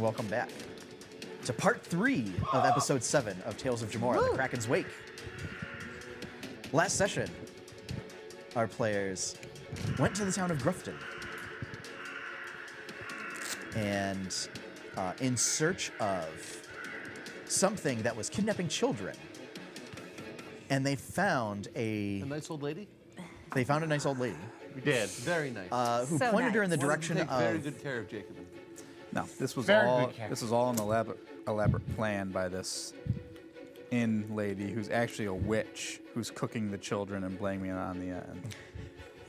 welcome back to part 3 of episode 7 of Tales of Jemmora, the Kraken's Wake. Last session, our players went to the town of Grufton and in search of something that was kidnapping children. And they found a nice old lady? They found a nice old lady. We did. Very nice. Who So pointed her in the nice. direction Take of... very good care of Jacobin. No, this was Very all good character. this was all an elaborate plan by this inn lady who's actually a witch who's cooking the children and blaming it on the end.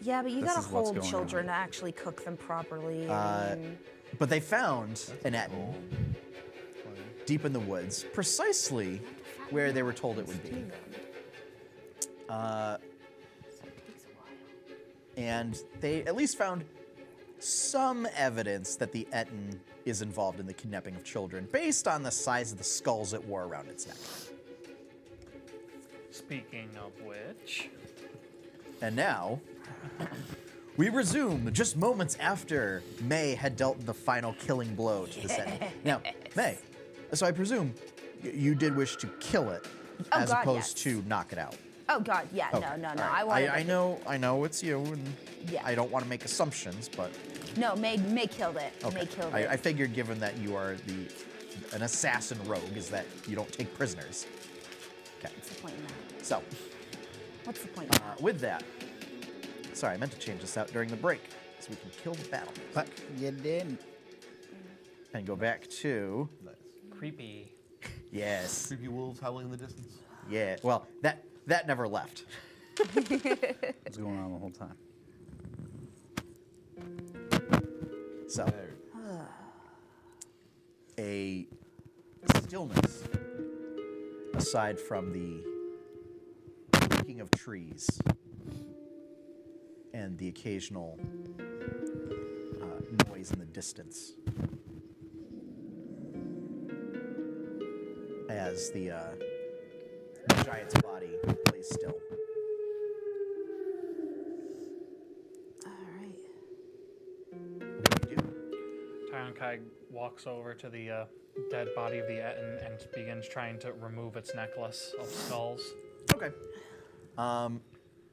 Yeah, but you This gotta is what's hold going children on. to actually cook them properly. But they found an Etten deep in the woods, precisely where they were told it would be. And they at least found some evidence that the Etten is involved in the kidnapping of children, based on the size of the skulls it wore around its neck. Speaking of which, And now, we resume just moments after May had dealt the final killing blow to the Etten. Now, May, so I presume you did wish to kill it, Oh, as God, opposed yes. to knock it out. Oh God, yeah, Okay, no. all right. I wanted. I know it's you, and Yeah. I don't want to make assumptions, but No, May killed it. okay. May killed it. I figured, given that you are an assassin rogue, is that you don't take prisoners. Okay. What's the point in that? So, What's the point in that? with that, sorry, I meant to change this out during the break, so we can kill the battle music. But you didn't. And go back to Nice. creepy. yes, Creepy wolves howling in the distance. yeah. Well, that never left. What's going on the whole time? So, There. a stillness aside from the creaking of trees and the occasional noise in the distance as the giant's body lays still. All right. What do you do? Tyrone walks over to the dead body of the Etten and begins trying to remove its necklace of skulls. Okay.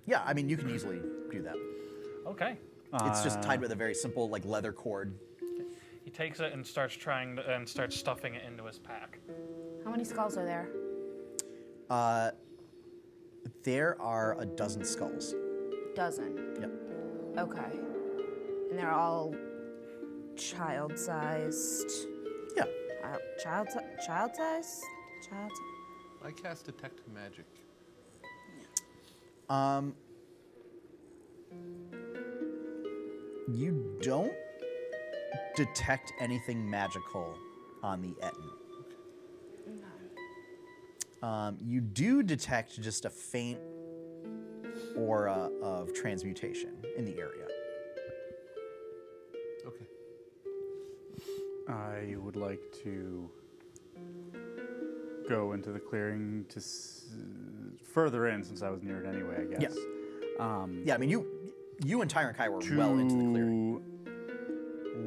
Yeah, I mean, you can easily do that. Okay. It's just tied with a very simple, like, leather cord. He takes it and starts starts stuffing it into his pack. How many skulls are there? There are a dozen skulls. Dozen. Yep. Okay. And they're all child-sized. Yeah. Child-sized? I cast Detect Magic. You don't detect anything magical on the Etten. You do detect just a faint aura of transmutation in the area. Okay. I would like to go into the clearing to further in, since I was near it anyway, I guess. Yeah, I mean, you and Tyron Kai were well into the clearing.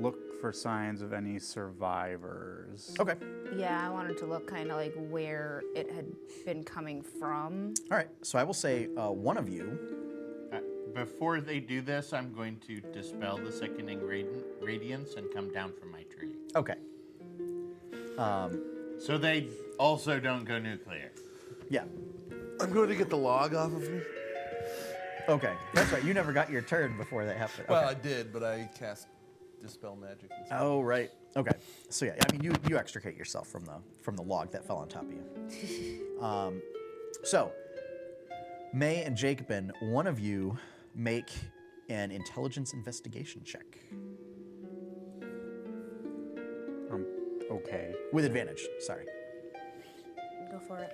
Look for signs of any survivors. Okay. Yeah, I wanted to look kind of like where it had been coming from. All right. So I will say one of you. Before they do this, I'm going to dispel the sickening radiance and come down from my tree. Okay. So they also don't go nuclear. Yeah. I'm going to get the log off of me. Okay. That's right. You never got your turn before that happened. Well, Okay. I did, but I cast Dispel Magic instead. Oh, right. Okay. So yeah, I mean, you extricate yourself from the log that fell on top of you. So, May and Jacobin, one of you make an intelligence investigation check Okay. with advantage. Sorry. Go for it.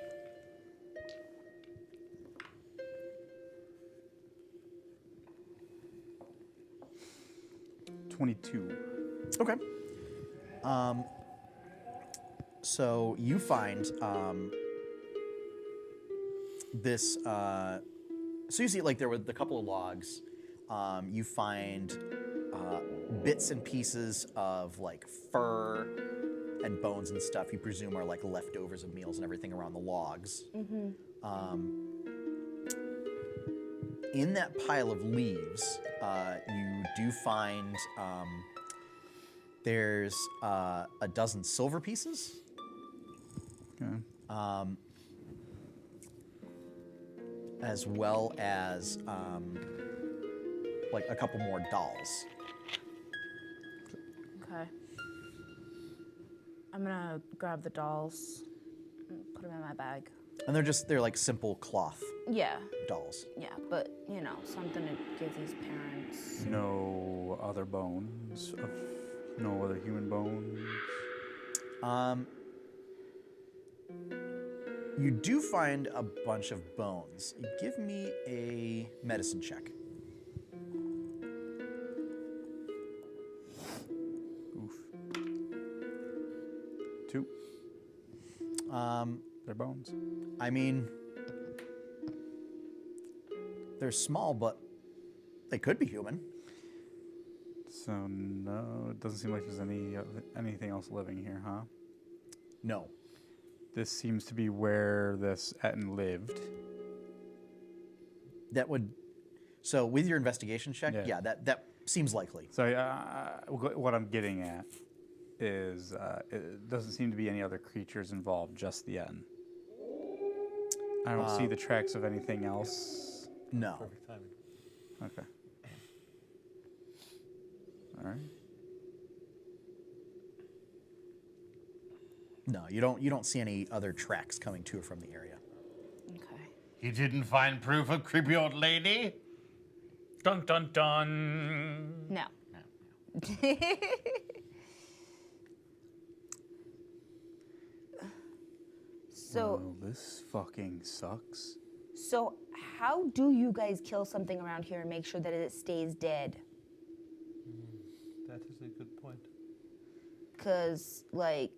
Okay. So you find this. So you see, like, there were a couple of logs. You find bits and pieces of like fur and bones and stuff you presume are like leftovers of meals and everything around the logs. In that pile of leaves, you do find there's a dozen silver pieces. Okay. As well as like a couple more dolls. Okay. I'm gonna grab the dolls and put them in my bag. And they're like simple cloth Yeah, dolls. yeah, but you know, something to give these parents. No other bones. No other human bones. You do find a bunch of bones. Give me a medicine check. Oof. 2. They're bones. I mean, they're small, but they could be human. So no, it doesn't seem like there's anything else living here, huh? No. This seems to be where this Etten lived. That would. So with your investigation check, Yeah. yeah, that seems likely. So what I'm getting at is it doesn't seem to be any other creatures involved, just the Etten. I don't see the tracks of anything else. No. Perfect timing. Okay. All right. No, you don't see any other tracks coming to or from the area. Okay. You didn't find proof of creepy old lady? Dun dun dun. No. So, Well, this fucking sucks. so how do you guys kill something around here and make sure that it stays dead? That is a good point. Because, like,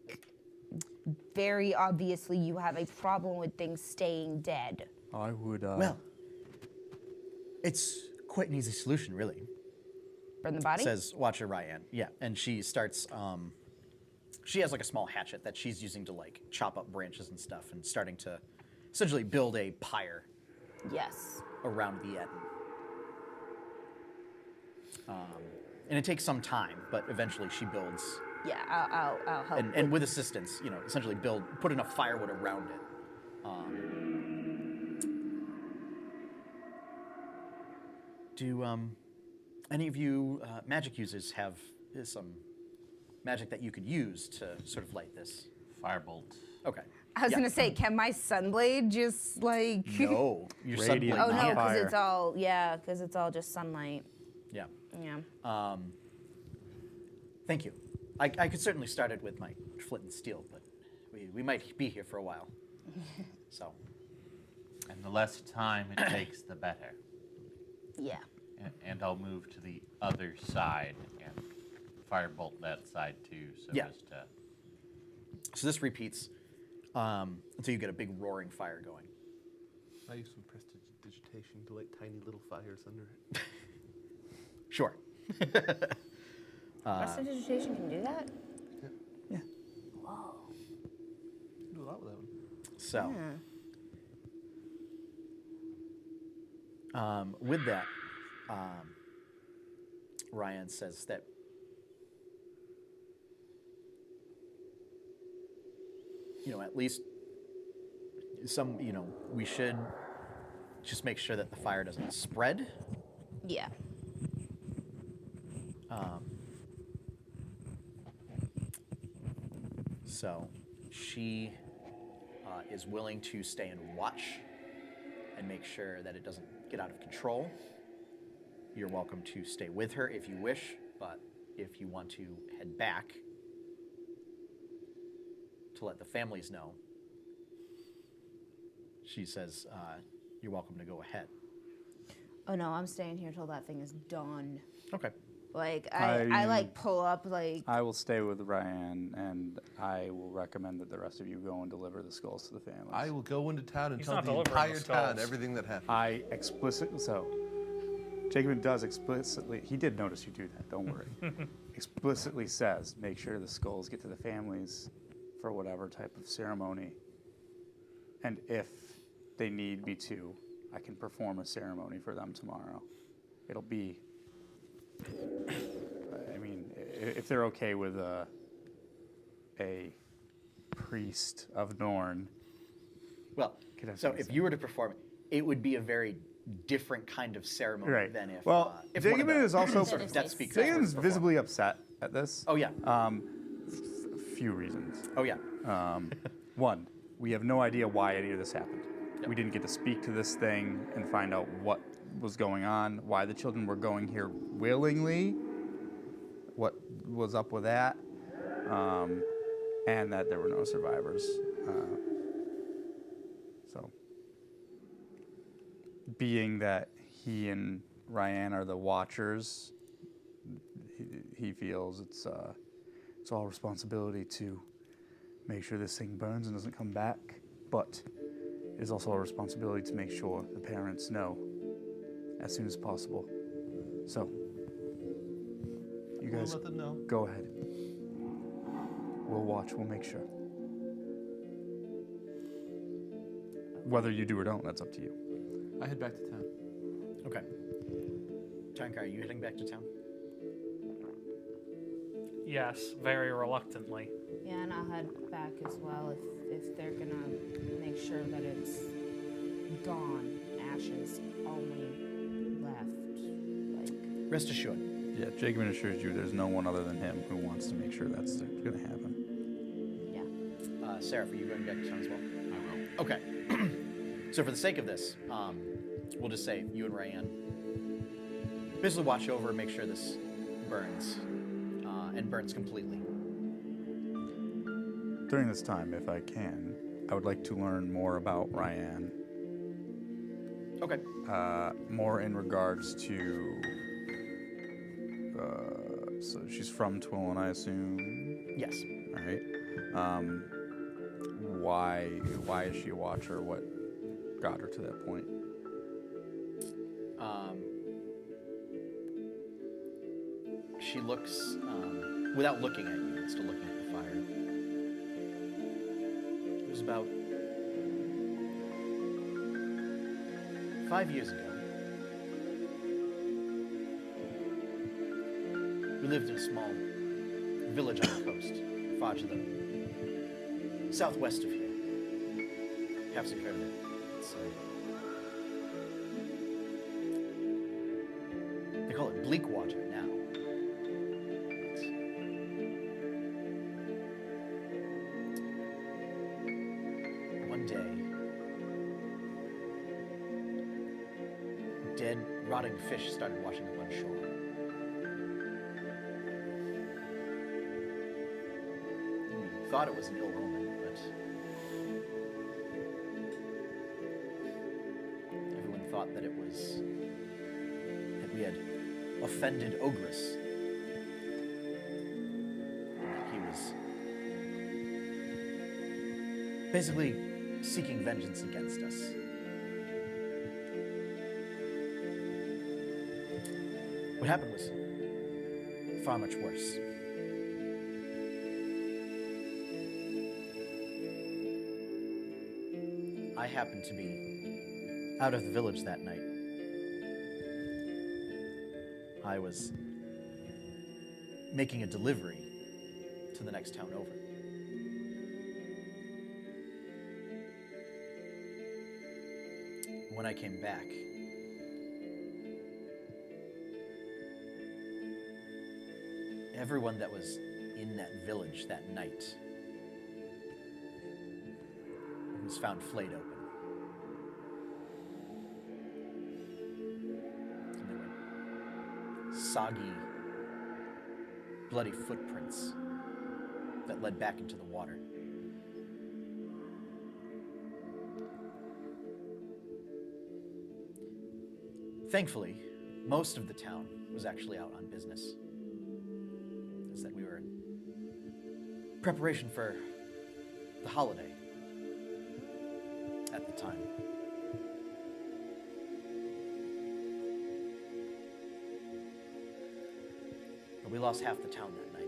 very obviously you have a problem with things staying dead. I would. Well, it's quite an easy solution, really. From the body? Says Watcher Ryan. Yeah, and she starts. She has like a small hatchet that she's using to like chop up branches and stuff, and starting to essentially build a pyre Yes. around the Etten. And it takes some time, but eventually she builds, Yeah, I'll help. and with assistance, essentially put enough firewood around it. Do any of you magic users have some magic that you could use to sort of light this? Firebolt. Okay. I was Yeah. gonna say, can my sunblade just like? No, your Radiant. sunblade. Oh no, not. because Fire. it's all just sunlight. Yeah. Yeah. Thank you. I could certainly start it with my flint and steel, but we might be here for a while. So. And the less time it takes, the better. Yeah. And I'll move to the other side and firebolt that side too, so Yeah. as to. So this repeats until you get a big roaring fire going. I use some prestidigitation to light tiny little fires under it. Sure. Prestidigitation can do that. Yeah. Whoa. You can do a lot with that one. So Yeah. with that, Ryan says that at least we should just make sure that the fire doesn't spread. Yeah. So she is willing to stay and watch and make sure that it doesn't get out of control. You're welcome to stay with her if you wish, but if you want to head back to let the families know, she says you're welcome to go ahead. Oh no, I'm staying here till that thing is done. Okay. Like I I- like pull up like. I will stay with Ryan, and I will recommend that the rest of you go and deliver the skulls to the families. I will go into town and He's tell not the delivering entire the town skulls. everything that happened. I explicitly so. Jacobin does explicitly, he did notice you do that, don't worry. Explicitly says, make sure the skulls get to the families for whatever type of ceremony. And if they need me to, I can perform a ceremony for them tomorrow. It'll be, I mean, if they're okay with a priest of Norn. Well, Could have so been if the you were to perform it, it would be a very different kind of ceremony Right. than if. Well, if one of Jacobin the is also sort of death speakers. Jacobin's were to perform. visibly upset at this. Oh yeah. Few reasons. Oh yeah. One, we have no idea why any of this happened. Yep. We didn't get to speak to this thing and find out what was going on, why the children were going here willingly, what was up with that, and that there were no survivors. So, being that he and Ryan are the watchers, he feels it's all responsibility to make sure this thing burns and doesn't come back, but it is also a responsibility to make sure the parents know as soon as possible. So, you guys We'll let them know. go ahead. We'll watch, we'll make sure. Whether you do or don't, that's up to you. I head back to town. Okay. Tankar, are you heading back to town? Yes, very reluctantly. Yeah, and I'll head back as well if they're gonna make sure that it's gone. Ashes only left. Like, Rest assured. Yeah, Jacobin assures you there's no one other than him who wants to make sure that's going to happen. yeah. Seraph, are you going back to town as well? I will. Okay. So for the sake of this, we'll just say you and Ryan basically watch over and make sure this burns and burns completely. During this time, if I can, I would like to learn more about Ryan. Okay. More in regards to. So she's from Twillin, I assume. Yes. All right. Why is she a watcher? What got her to that point? She looks, without looking at you, but still looking at the fire. It was about 5 years ago. We lived in a small village on the coast, far to the southwest of here. Perhaps you've heard of it. It's, they call it Bleakwater now. One day, dead, rotting fish started washing up on shore. We thought it was an ill omen, but everyone thought that it was that we had offended Ogress. And that he was basically seeking vengeance against us. What happened was far much worse. I happened to be out of the village that night. I was making a delivery to the next town over. When I came back, everyone that was in that village that night was found flayed open. And there were soggy, bloody footprints that led back into the water. Thankfully, most of the town was actually out on business. Is that we were in preparation for the holiday at the time. But we lost half the town that night.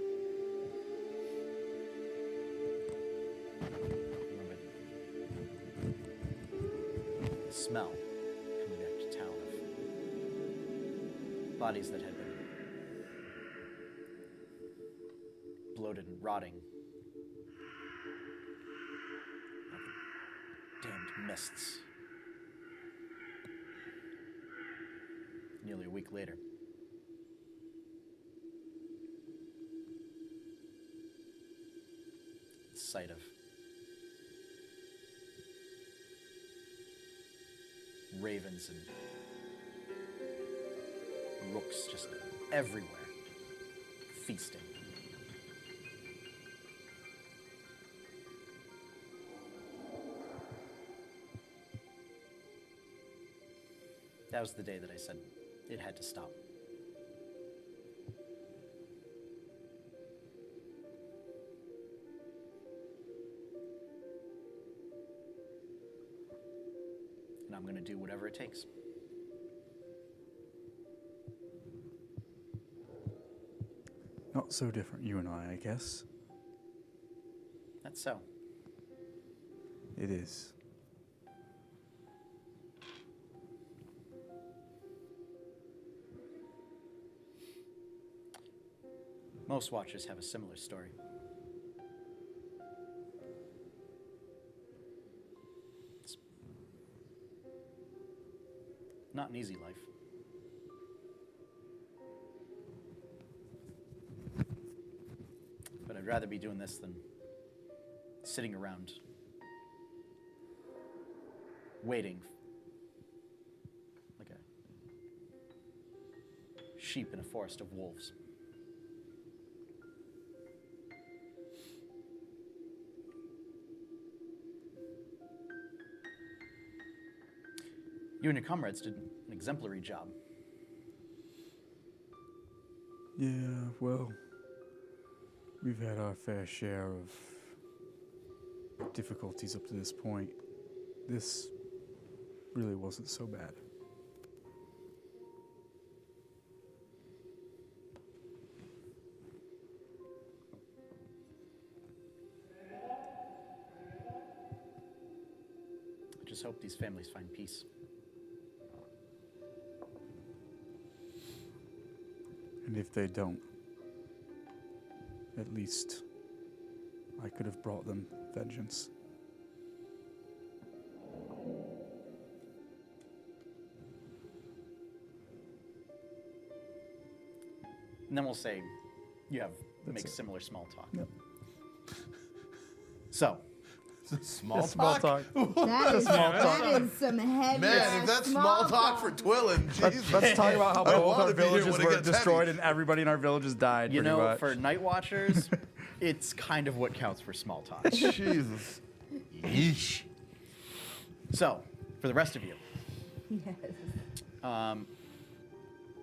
Remember the smell coming back to town of bodies that had been bloated and rotting. Damned mists. Nearly a week later. The sight of ravens and rooks just everywhere, feasting. That was the day that I said it had to stop. And I'm going to do whatever it takes. Not so different, you and I guess. That's so. It is. Most watchers have a similar story. It's not an easy life. But I'd rather be doing this than sitting around waiting like a sheep in a forest of wolves. You and your comrades did an exemplary job. Yeah, well, we've had our fair share of difficulties up to this point. This really wasn't so bad. I just hope these families find peace. And if they don't, at least I could have brought them vengeance. And then we'll say you have That's make it. similar small talk. Yep. So, Small Small talk. talk. That is some heavy Man, if that's small talk for Twillin, Jesus. Let's talk about how I don't both wanna our be here villages when it were gets destroyed heavy. and everybody in our villages died. you pretty know, much. for Night Watchers, it's kind of what counts for small talk. Jesus. Yeesh. So, for the rest of you, Yes.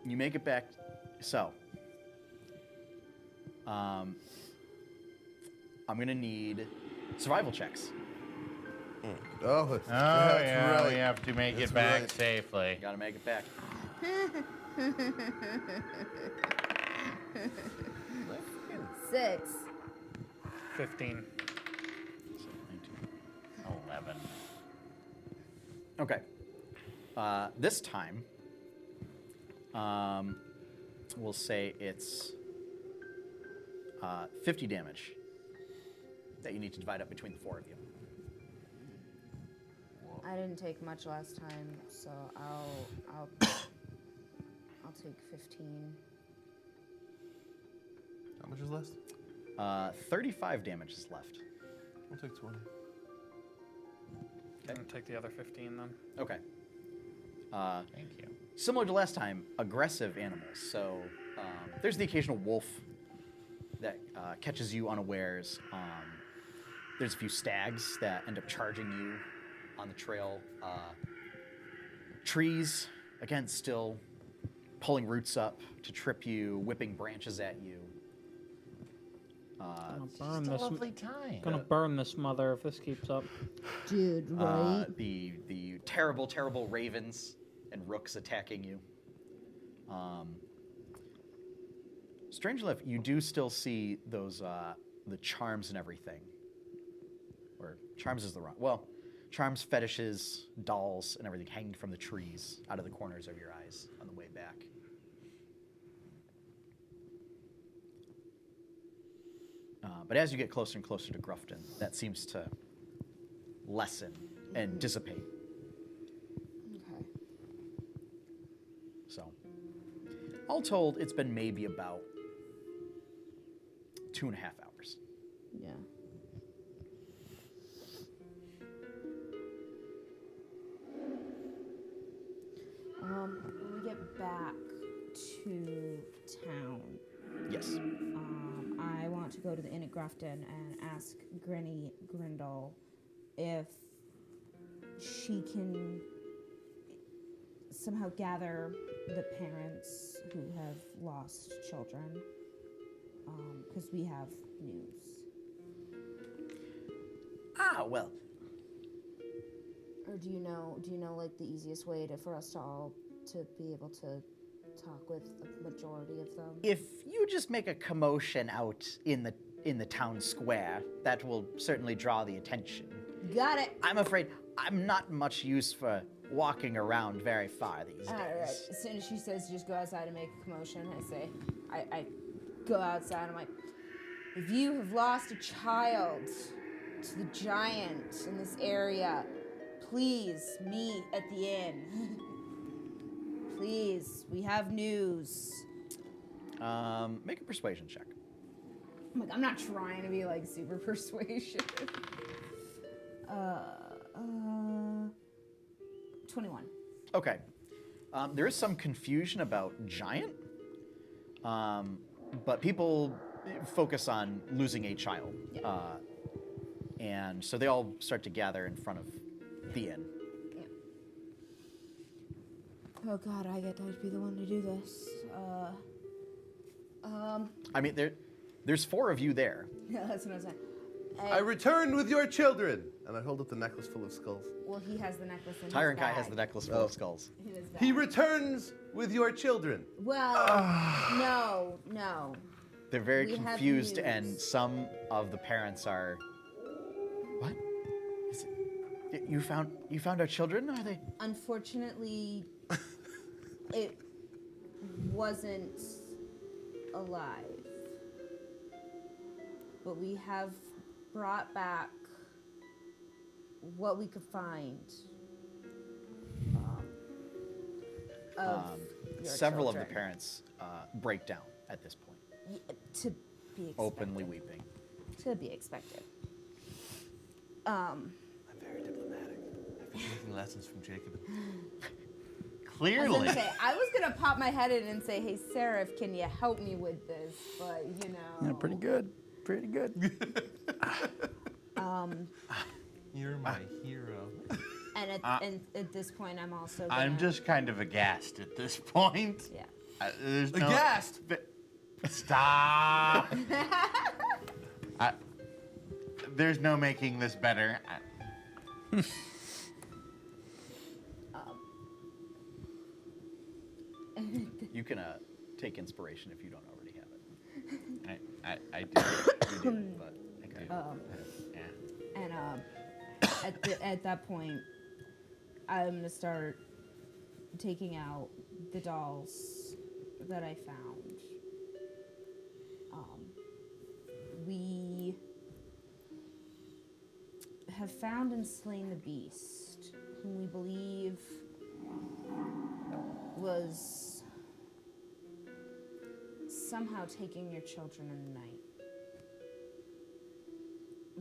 you make it back. So, I'm gonna need survival checks. Oh, yeah, right. we have to make That's it back right. safely. You gotta make it back. 6. 15. 11. Okay. This time, we'll say it's 50 damage that you need to divide up between the four of you. I didn't take much last time, so I'll take 15. How much is left? 35 damage is left. I'll take 20. I'm gonna take the other 15 then. Okay. Thank you. Similar to last time, aggressive animals. So there's the occasional wolf that catches you unawares. There's a few stags that end up charging you on the trail. Trees, again, still pulling roots up to trip you, whipping branches at you. Burn It's a this. lovely time. Gonna burn this mother if this keeps up. Dude, right? The terrible, terrible ravens and rooks attacking you. Strangely enough, you do still see those the charms and everything. Or charms is the wrong. Well, charms, fetishes, dolls, and everything hanging from the trees out of the corners of your eyes on the way back. But as you get closer and closer to Grufton, that seems to lessen and dissipate. Okay. So, all told, it's been maybe about 2.5 hours. Yeah. When we get back to town, Yes. I want to go to the inn at Grufton and ask Granny Grindle if she can somehow gather the parents who have lost children, because we have news. Ah, well. Or do you know like the easiest way for us to all to be able to talk with the majority of them? If you just make a commotion out in the town square, that will certainly draw the attention. Got it. I'm afraid I'm not much use for walking around very far these days. All right. As soon as she says just go outside and make a commotion, I say, I go outside. I'm like, if you have lost a child to the giant in this area, please meet at the inn. Please, we have news. Make a persuasion check. I'm like, I'm not trying to be like super persuasive. 21. Okay. There is some confusion about giant, but people focus on losing a child. Yeah. And so they all start to gather in front of the inn. Yeah. Oh God, I get to be the one to do this. I mean, there's 4 of you there. Yeah, that's what I was saying. I returned with your children. And I hold up the necklace full of skulls. Well, he has the necklace in Tyron his Kai bag. has the necklace full of skulls. In his bag. He returns with your children. Well, no. They're very We have confused, news. and some of the parents are. What? Is it, you found our children? Are they? Unfortunately, it wasn't alive. But we have brought back what we could find of your Several of children. the parents break down at this point, To be expected. openly weeping. To be expected. I'm very diplomatic. I've been taking lessons from Jacob. I was Clearly. gonna say, I was gonna pop my head in and say, "Hey, Seraph, can you help me with this?" But you know. Yeah, pretty good. Pretty good. You're my hero. And at this point, I'm also. I'm gonna- just kind of aghast at this point. Yeah. There's no. Aghast! Stop! There's no making this better. You can take inspiration if you don't already have it. I do. You do, but okay. Yeah. And at that point, I'm gonna start taking out the dolls that I found. We have found and slain the beast, whom we believe was somehow taking your children in the night.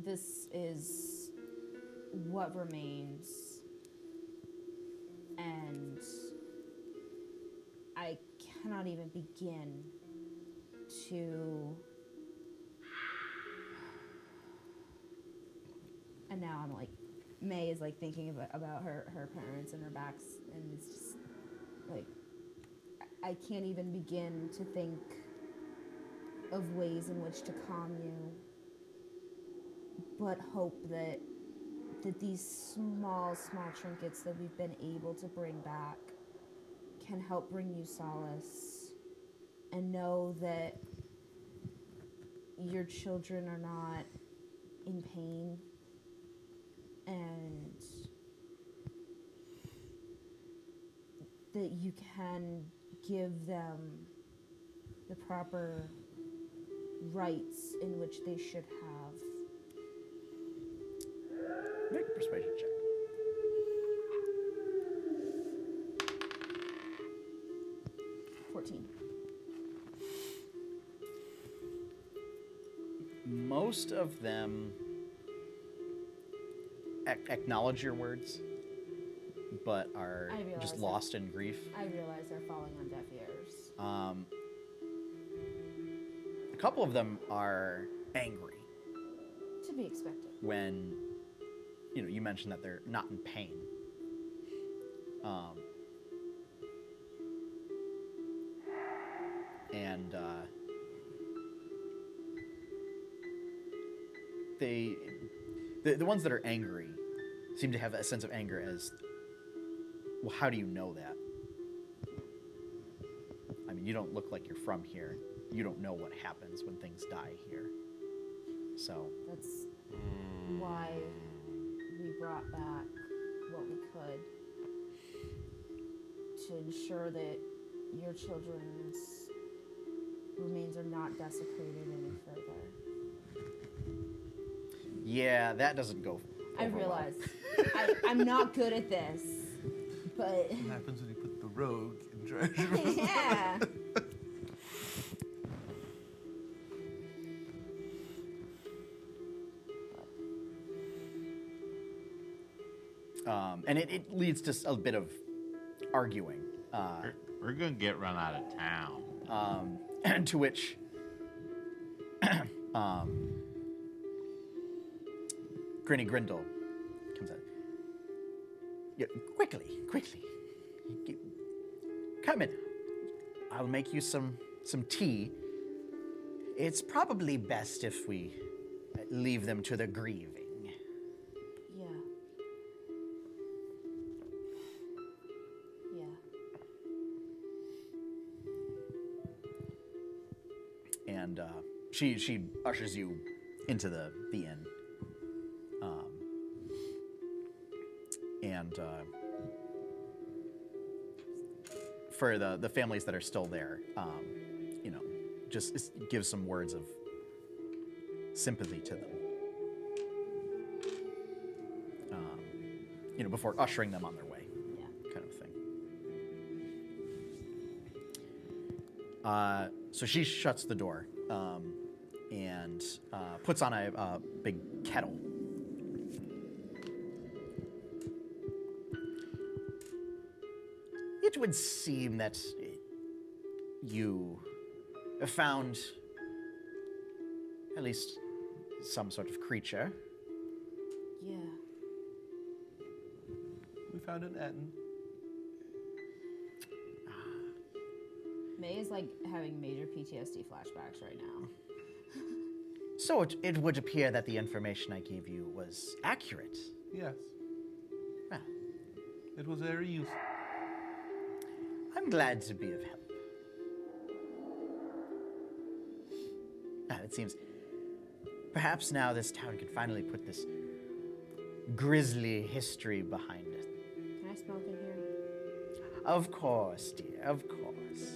This is what remains, and I cannot even begin to. And now I'm like, May is like thinking about her parents and her backs, and it's just like, I can't even begin to think of ways in which to calm you, but hope that these small trinkets that we've been able to bring back can help bring you solace, and know that your children are not in pain and that you can give them the proper rights in which they should have. Make a persuasion check. Most of them acknowledge your words, but are just lost in grief. I realize they're falling on deaf ears. A couple of them are angry To be expected. when, you mentioned that they're not in pain. And the ones that are angry seem to have a sense of anger as, well, how do you know that? I mean, you don't look like you're from here. You don't know what happens when things die here. So That's why we brought back what we could to ensure that your children's remains are not desecrated any further. yeah, that doesn't go I over well. realize I'm not good at this, but What happens when you put the rogue in charge? yeah. And it leads to a bit of arguing, We're gonna get run out of town. to which Grinny Grindle comes out. Yeah, quickly. Come in. I'll make you some tea. It's probably best if we leave them to their grieving. Yeah. And she ushers you into the inn. And for the families that are still there, just give some words of sympathy to them. Before ushering them on their way, Yeah. kind of thing. So she shuts the door and puts on a big kettle. It would seem that you found at least some sort of creature. Yeah. We found an Etten. May is like having major PTSD flashbacks right now. So it would appear that the information I gave you was accurate. Yes, Well, it was very useful. I'm glad to be of help. It seems perhaps now this town could finally put this grisly history behind it. Can I smoke in here? Of course, dear, of course.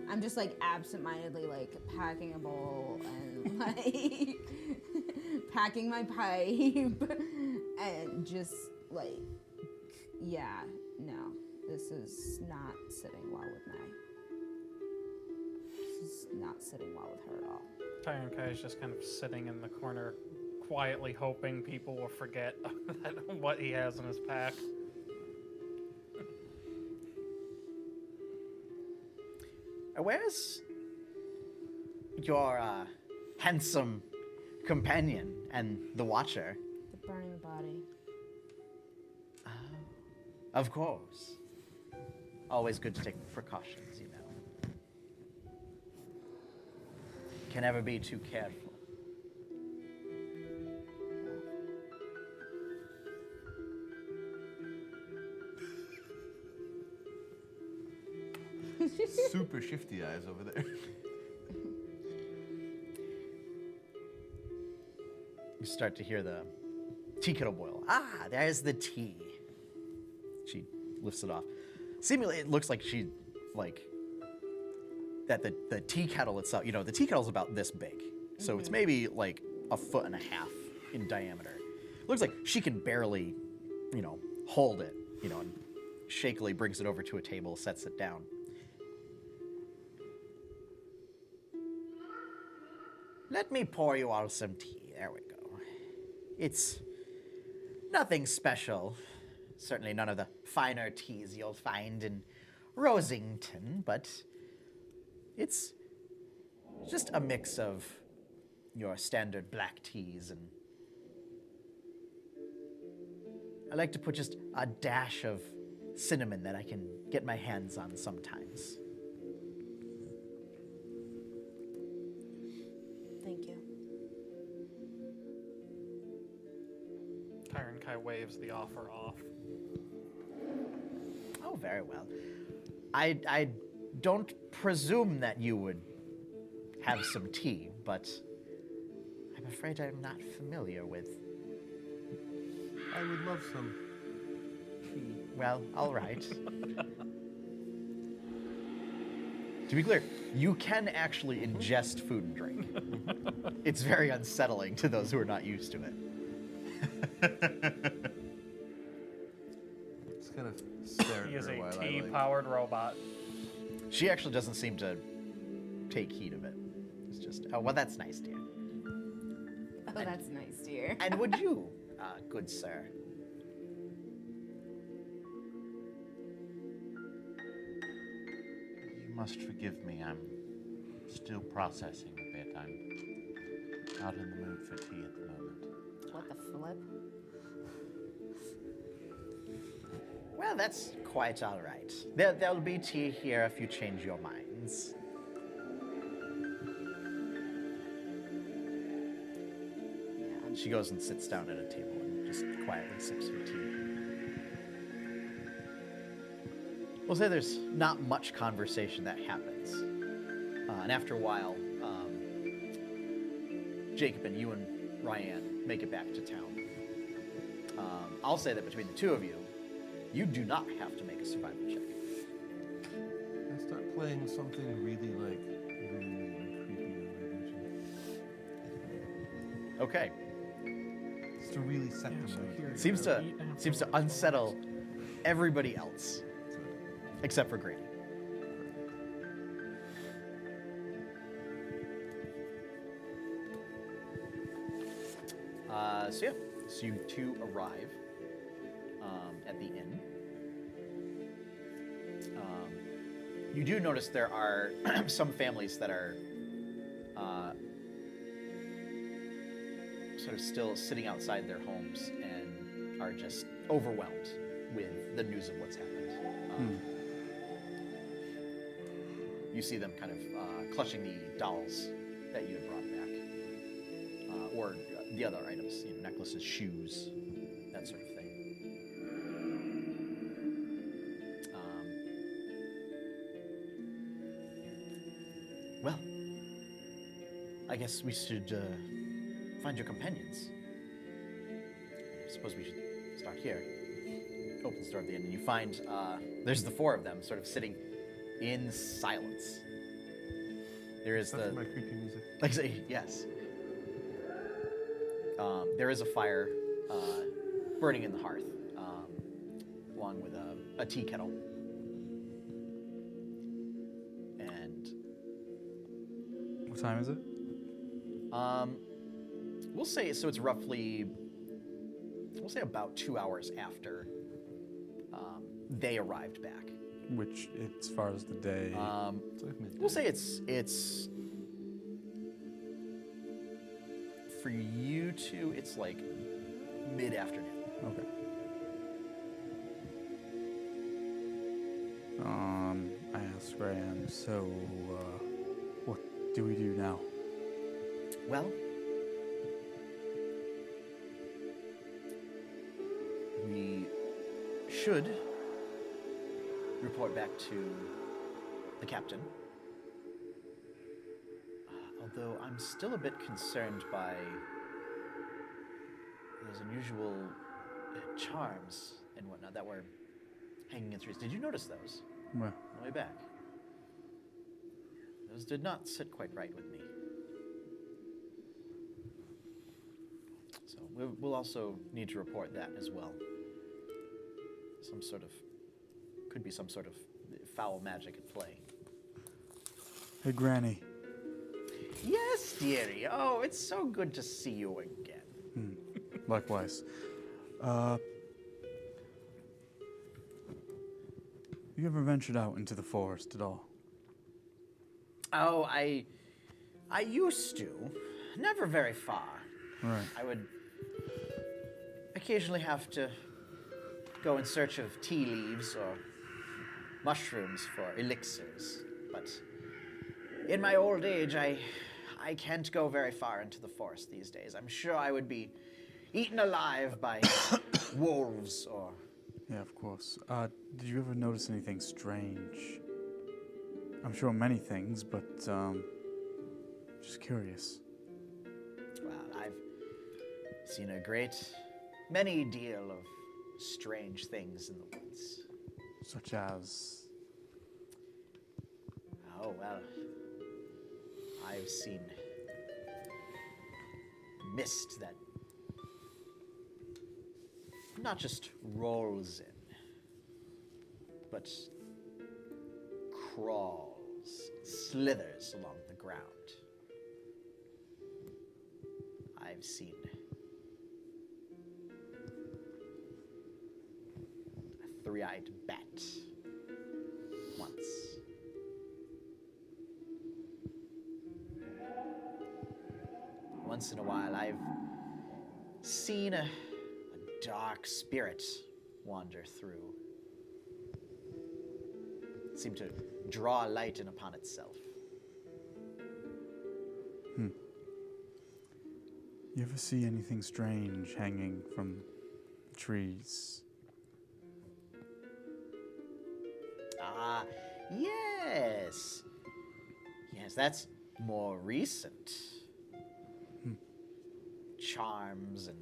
I'm just like absentmindedly like packing a bowl and like packing my pipe and just like, yeah, no, this is not sitting well with me. This is not sitting well with her at all. Tyron is just kind of sitting in the corner, quietly hoping people will forget what he has in his pack. Where's your handsome companion and the Watcher? The burning body. Of course. Always good to take precautions, you know. Can never be too careful. Super shifty eyes over there. You start to hear the tea kettle boil. Ah, there's the tea. She lifts it off. Seemingly, it looks like that the tea kettle itself, the tea kettle's about this big. So it's maybe like 1.5 feet in diameter. Looks like she can barely, hold it, and shakily brings it over to a table, sets it down. Let me pour you all some tea. There we go. It's nothing special. Certainly none of the finer teas you'll find in Rosington, but it's just a mix of your standard black teas, and I like to put just a dash of cinnamon that I can get my hands on sometimes. Thank you. Kyron Kai waves the offer off. Oh, very well. I don't presume that you would have some tea, but I'm afraid I'm not familiar with. I would love some tea. Well, all right. To be clear, you can actually ingest food and drink. It's very unsettling to those who are not used to it. Just kind of stare at He is her a while tea-powered robot. She actually doesn't seem to take heed of it. It's just, oh, well, that's nice, dear. Oh, that's nice, dear. And would you, good sir? You must forgive me. I'm still processing a bit. I'm not in the mood for tea at the moment. What the flip? Well, that's quite all right. There'll be tea here if you change your minds. Yeah, and she goes and sits down at a table and just quietly sips her tea. We'll say there's not much conversation that happens. And after a while, Jacob and you and Ryan make it back to town. I'll say that between the two of you, you do not have to make a survival check. I start playing something really really creepy on my vision. Okay. Just to really set the mood. Seems to unsettle everybody else, except for Grady. So you two arrive at the inn. You do notice there are some families that are sort of still sitting outside their homes and are just overwhelmed with the news of what's happened. You see them kind of clutching the dolls that you had brought back, or the other items, necklaces, shoes, that sort of thing. Well, I guess we should find your companions. I suppose we should start here. Opens the door of the inn, and you find there's the four of them sort of sitting in silence. There is That's my creepy music. like I say, yes. There is a fire burning in the hearth, along with a tea kettle. And What time is it? we'll say, so it's roughly, we'll say about 2 hours after they arrived back. Which, as far as the day, It's like midday. We'll say it's for you two, it's like mid-afternoon. okay. I asked Graham, so, what do we do now? Well, we should report back to the captain. Although I'm still a bit concerned by those unusual charms and whatnot that were hanging in trees. Did you notice those Well, on the way back? Those did not sit quite right with me. So we'll also need to report that as well. Could be some sort of foul magic at play. hey, Granny. Yes, dearie. Oh, it's so good to see you again. Likewise. You ever ventured out into the forest at all? Oh, I used to. Never very far. Right. I would occasionally have to go in search of tea leaves or mushrooms for elixirs. But in my old age, I can't go very far into the forest these days. I'm sure I would be eaten alive by wolves or... Yeah, of course. Did you ever notice anything strange? I'm sure many things, but just curious. Well, I've seen many deal of strange things in the woods. Such as... Oh, well, I've seen mist that not just rolls in, but crawls, slithers along the ground. I've seen a three-eyed bat once. Once in a while, I've seen a dark spirit wander through. It seemed to draw light in upon itself. You ever see anything strange hanging from the trees? Ah, yes. Yes, that's more recent. Charms and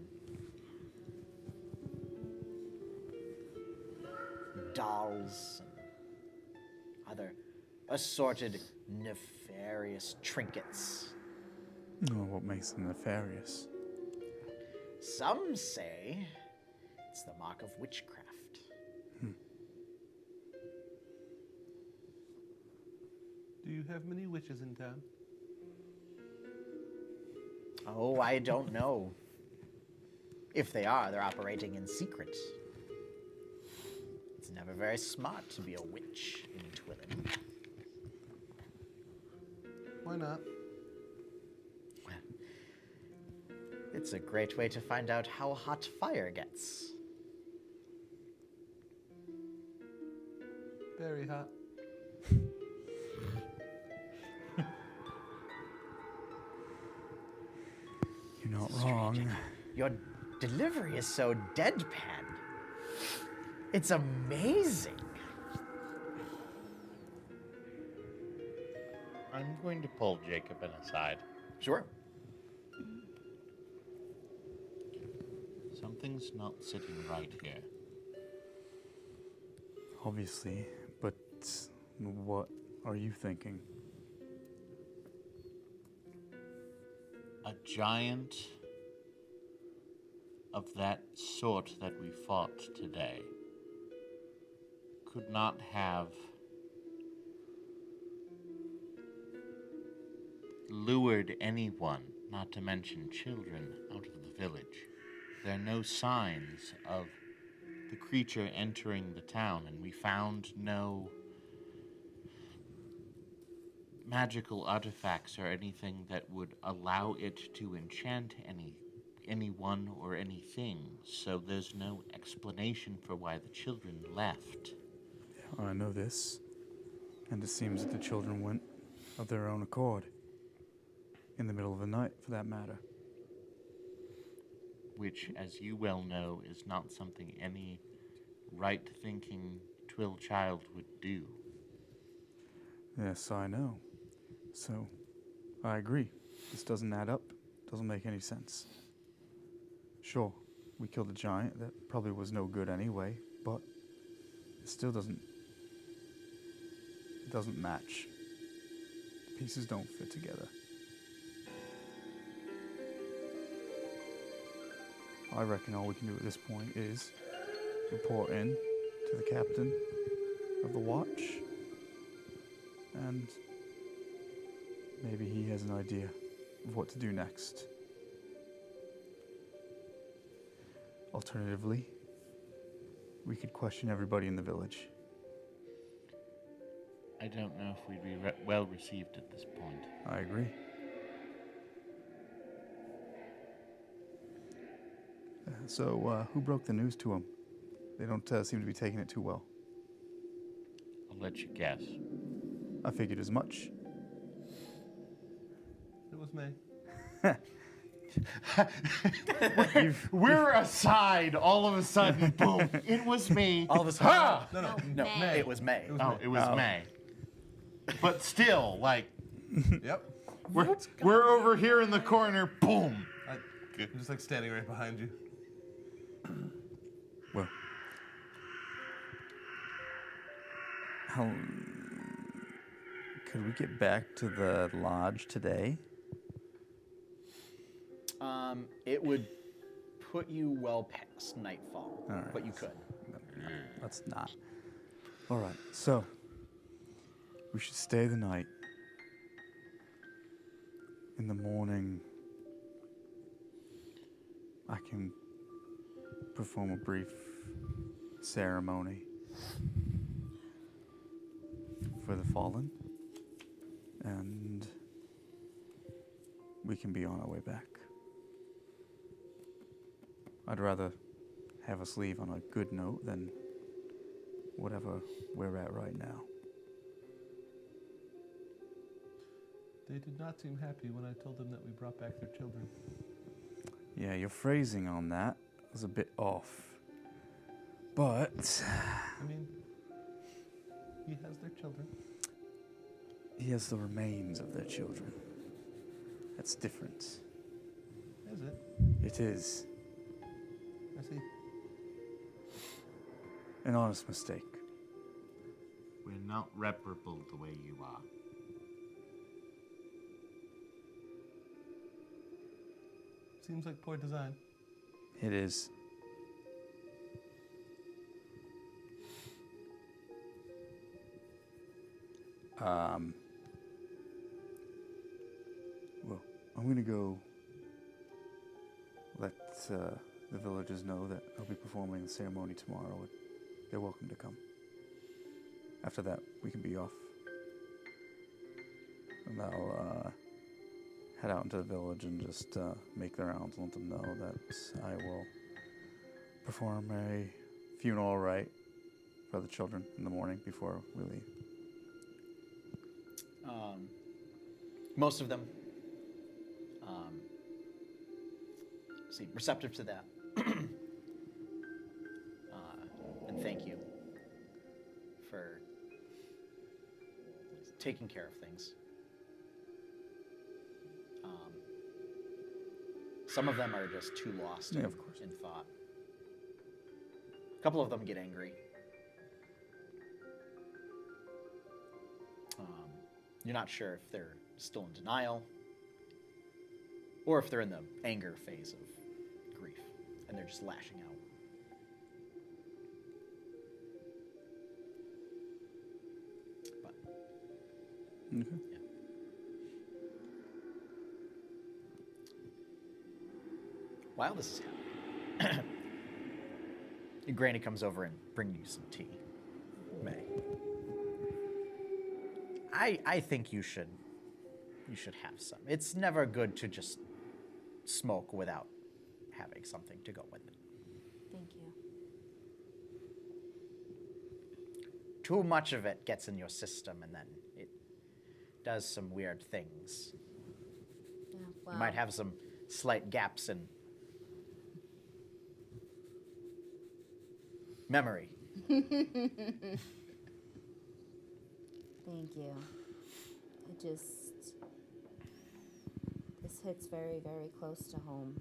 dolls and other assorted nefarious trinkets. Oh, what makes them nefarious? Some say it's the mark of witchcraft. Do you have many witches in town? Oh, I don't know. If they are, they're operating in secret. It's never very smart to be a witch in Twillin. Why not? It's a great way to find out how hot fire gets. Very hot. You're not wrong. Your delivery is so deadpan. It's amazing. I'm going to pull Jacobin aside. Sure. Something's not sitting right here. Obviously, but what are you thinking? A giant of that sort that we fought today could not have lured anyone, not to mention children, out of the village. There are no signs of the creature entering the town, and we found no magical artifacts or anything that would allow it to enchant anyone or anything. So there's no explanation for why the children left. I know this, and it seems that the children went of their own accord. In the middle of the night, for that matter. Which, as you well know, is not something any right-thinking Twill child would do. Yes, I know. So, I agree. This doesn't add up. Doesn't make any sense. Sure, we killed a giant that probably was no good anyway, but it still doesn't match. The pieces don't fit together. I reckon all we can do at this point is report in to the captain of the watch, and maybe he has an idea of what to do next. Alternatively, we could question everybody in the village. I don't know if we'd be well received at this point. I agree. So, who broke the news to them? They don't seem to be taking it too well. I'll let you guess. I figured as much. It was May. We're aside. All of a sudden, boom! It was me. All of a sudden, No, no, May. it was May. It was May. But still, like, Yep. we're over here in the corner. Boom! I'm just like standing right behind you. Well, how could we get back to the lodge today? It would put you well past nightfall, All right. but you could. Let's not. All right, so we should stay the night. In the morning, I can perform a brief ceremony for the fallen, and we can be on our way back. I'd rather have us leave on a good note than whatever we're at right now. They did not seem happy when I told them that we brought back their children. Yeah, your phrasing on that was a bit off. But I mean, he has their children. he has the remains of their children. That's different. Is it? It is I see. an honest mistake. We're not reparable the way you are. Seems like poor design. It is. Well, I'm gonna go let the villagers know that I'll be performing the ceremony tomorrow. And they're welcome to come. After that, we can be off. And I'll head out into the village and just make the rounds and let them know that I will perform a funeral rite for the children in the morning before we leave. Most of them seem receptive to that. And thank you for taking care of things. Some of them are just too lost Yeah, of course. in thought. A couple of them get angry. You're not sure if they're still in denial or if they're in the anger phase of grief and they're just lashing out. But Okay. yeah. While this is happening, Granny comes over and brings you some tea. May. I think you should have some. It's never good to just smoke without having something to go with it. Thank you. Too much of it gets in your system and then it does some weird things. Yeah, You might have some slight gaps in memory. Thank you. This hits very, very close to home.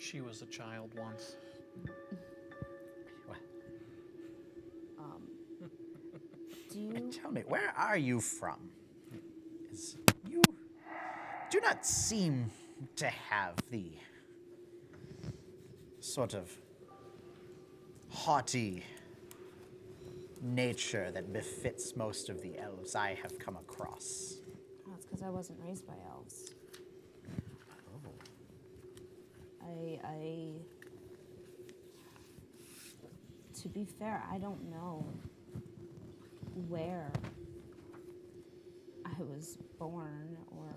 She was a child once. Do you? Tell me, where are you from? You do not seem to have the sort of haughty nature that befits most of the elves I have come across. Oh, it's because I wasn't raised by elves. To be fair, I don't know where I was born or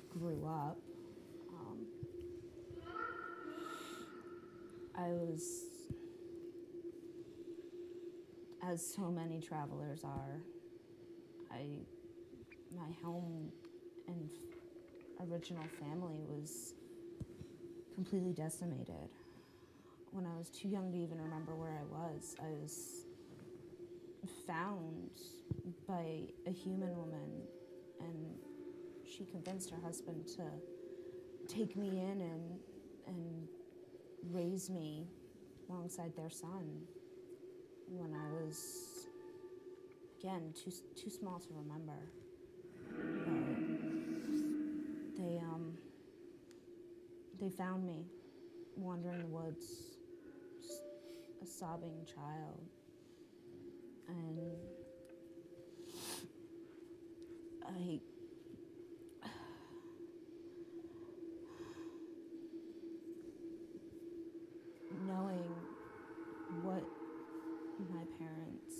grew up. I was, as so many travelers are, my home and original family was completely decimated. When I was too young to even remember where I was found by a human woman, and she convinced her husband to take me in and raise me alongside their son when I was, again, too small to remember. But they found me wandering the woods, just a sobbing child. And knowing what my parents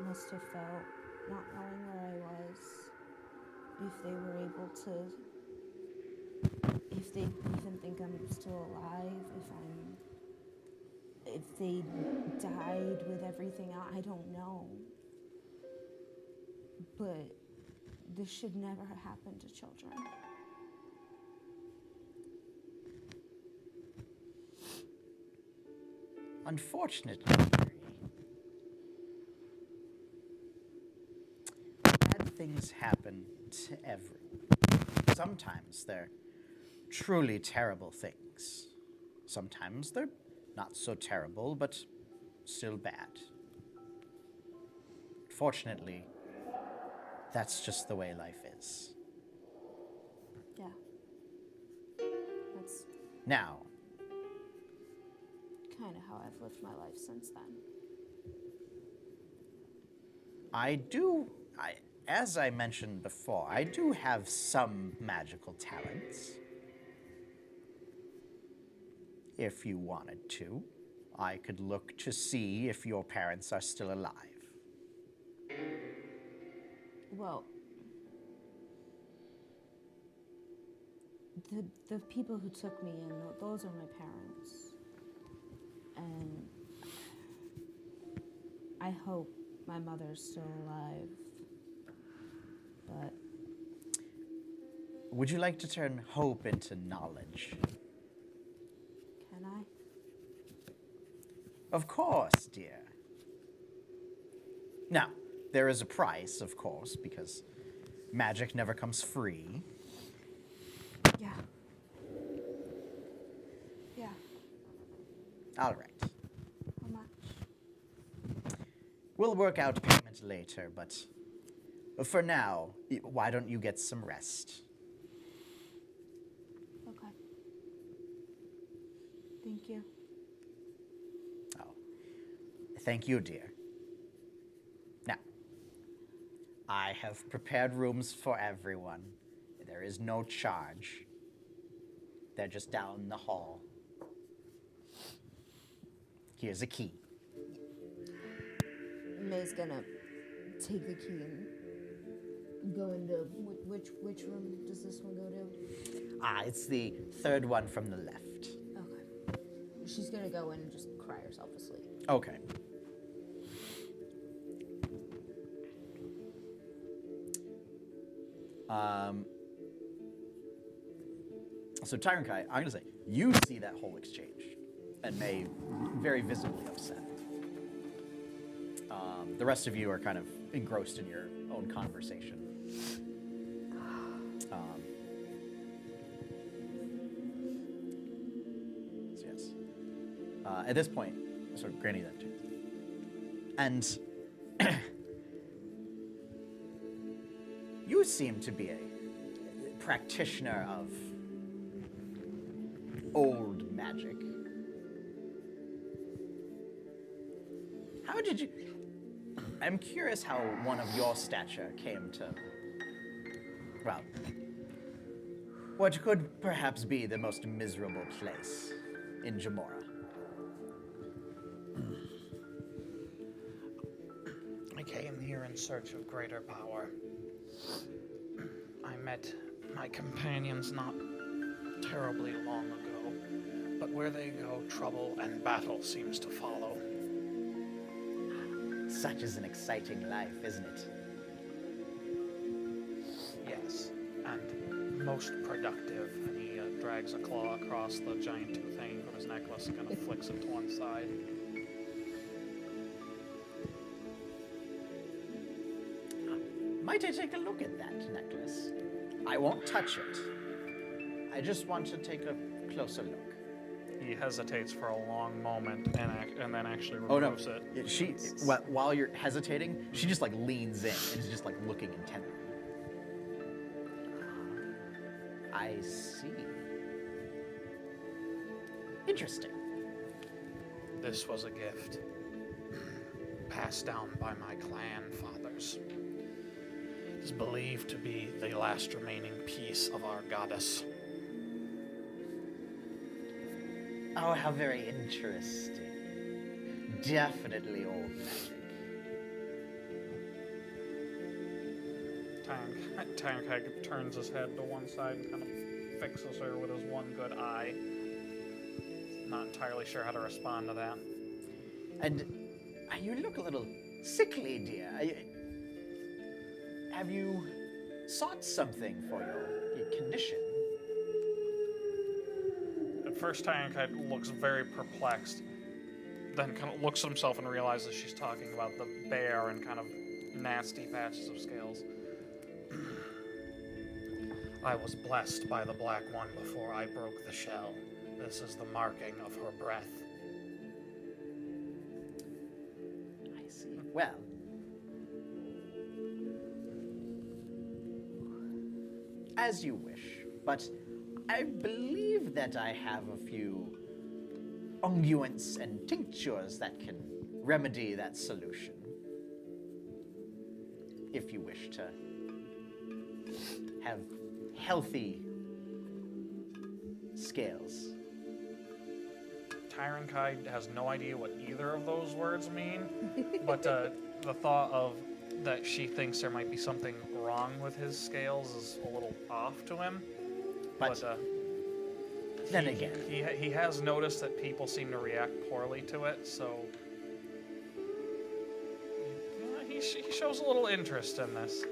must have felt, not knowing where I was, if they were able to, if they even think I'm still alive, if they died with everything out, I don't know. But this should never happen to children. Unfortunately, bad things happen to everyone. Sometimes they're truly terrible things. Sometimes they're not so terrible, but still bad. Fortunately, that's just the way life is. Yeah. That's Now, kind of how I've lived my life since then. as I mentioned before, I do have some magical talents. If you wanted to, I could look to see if your parents are still alive. Well, the people who took me in, those are my parents. And I hope my mother's still alive. But Would you like to turn hope into knowledge? can I? Of course, dear. Now, there is a price, of course, because magic never comes free. Yeah. Yeah. All right. How much? We'll work out payment later, but for now, why don't you get some rest? Okay. Thank you. Oh, thank you, dear. Now, I have prepared rooms for everyone. There is no charge. They're just down the hall. Here's a key. May's gonna take the key and go into which room does this one go to? It's the third one from the left. Okay. She's gonna go in and just cry herself to sleep. Okay. So Tyron Kai, I'm gonna say, you see that whole exchange, and May very visibly upset. The rest of you are kind of engrossed in your own conversation. At this point, sort of Granny then too. And you seem to be a practitioner of old magic. How did you... I'm curious how one of your stature came to... Well, what could perhaps be the most miserable place in Jemmora. I came here in search of greater power. I met my companions not terribly long ago, but where they go, trouble and battle seems to follow. Such is an exciting life, isn't it? Yes, and most productive. And he drags a claw across the giant tooth hanging from his necklace and kind of flicks it to one side. Might I take a look at that necklace? I won't touch it. I just want to take a closer look. He hesitates for a long moment and then actually Oh no! removes it. While you're hesitating, she just like leans in and is just like looking intently. I see. Interesting. This was a gift passed down by my clan fathers. It is believed to be the last remaining piece of our goddess. Oh, how very interesting. Definitely old magic. Tank turns his head to one side and kind of fixes her with his one good eye. Not entirely sure how to respond to that. And you look a little sickly, dear. Have you sought something for your condition? At first, Tankite looks very perplexed, then kind of looks at himself and realizes she's talking about the bear and kind of nasty patches of scales. I was blessed by the Black One before I broke the shell. This is the marking of her breath. I see. Well, as you wish, but I believe that I have a few unguents and tinctures that can remedy that solution. If you wish to have healthy scales. Tyrankide has no idea what either of those words mean, but the thought of that she thinks there might be something wrong with his scales is a little off to him. But then again, he has noticed that people seem to react poorly to it, so he shows a little interest in this.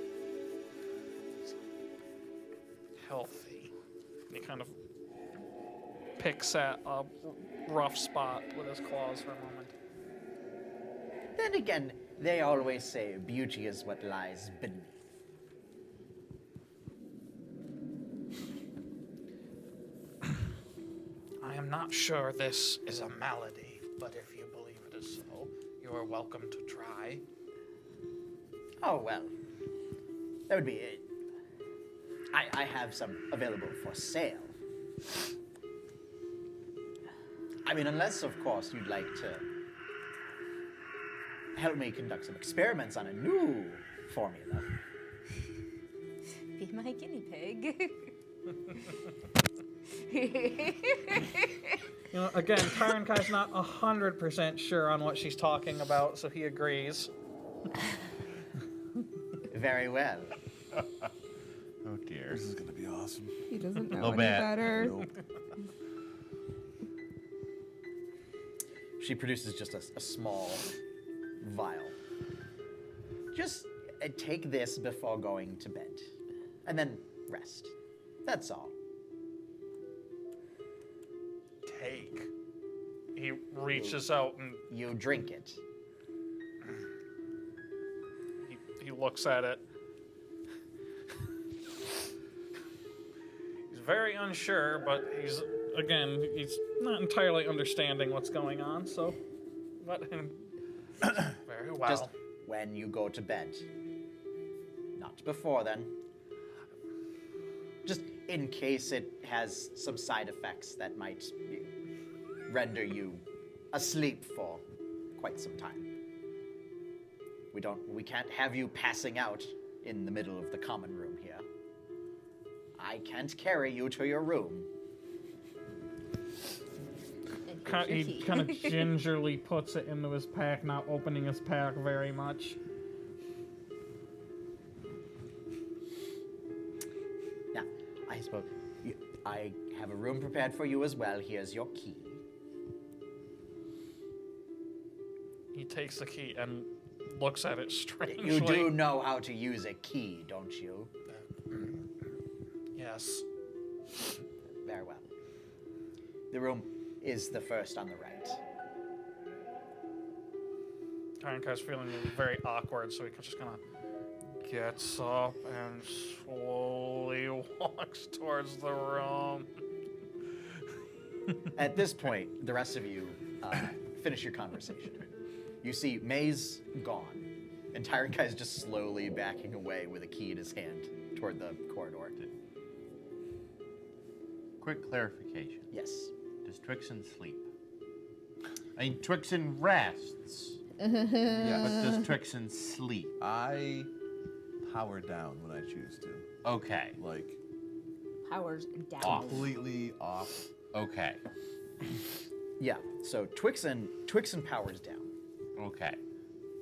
Healthy. And he kind of picks at a rough spot with his claws for a moment. then again, they always say beauty is what lies beneath. I am not sure this is a malady, but if you believe it is so, you are welcome to try. Oh, well, that would be it. I have some available for sale. I mean, unless, of course, you'd like to help me conduct some experiments on a new formula. Be my guinea pig. You know, again, Tyrankai's not 100% sure on what she's talking about, so he agrees. Very well. Oh dear. This is gonna be awesome. He doesn't know Little any bit. better. Nope. She produces just a small vial. Just take this before going to bed, and then rest. That's all. Take. He reaches out and You drink it. he looks at it. He's very unsure, but he's again, he's not entirely understanding what's going on, so let him. Very well. Just when you go to bed. Not before then. Just in case it has some side effects that might render you asleep for quite some time. We can't have you passing out in the middle of the common room here. I can't carry you to your room. He kind of gingerly puts it into his pack, not opening his pack very much. Now, I suppose I have a room prepared for you as well. Here's your key. He takes the key and looks at it strangely. You do know how to use a key, don't you? Yes. Very well. The room is the first on the right. Ironclaw's feeling very awkward, so he just kind of gets up and slowly walks towards the room. At this point, the rest of you finish your conversation. You see May's gone, and Tyron just slowly backing away with a key in his hand toward the corridor. Quick clarification. Yes. Does Trixon sleep? I mean, Trixon rests. Yes. But does Trixon sleep? I power down when I choose to. Okay. Like, Powers down. Off. completely off. Okay. Yeah, so Twixen powers down. Okay.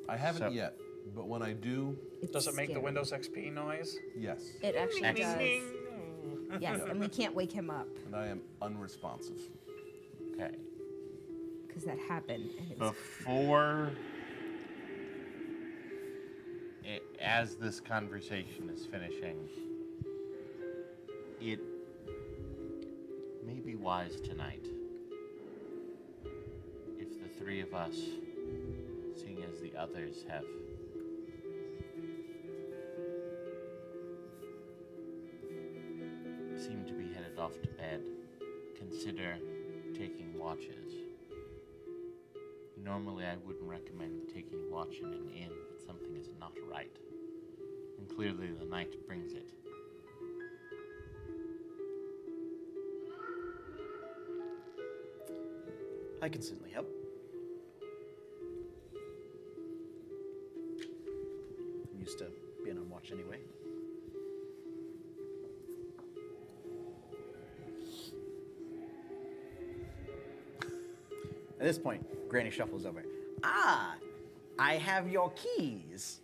I haven't So- yet, but when I do, Does it make the Scary. Windows XP noise? yes. It actually Excellent. does. Yes, and we can't wake him up And I am unresponsive. Okay. because that happened. And it was Before, as this conversation is finishing, it may be wise tonight if the three of us, seeing as the others have seemed to be headed off to bed, consider taking watches. Normally, I wouldn't recommend taking watch in an inn, but something is not right. And clearly, the night brings it. I can certainly help. I'm used to being on watch anyway. At this point, Granny shuffles over. Ah, I have your keys.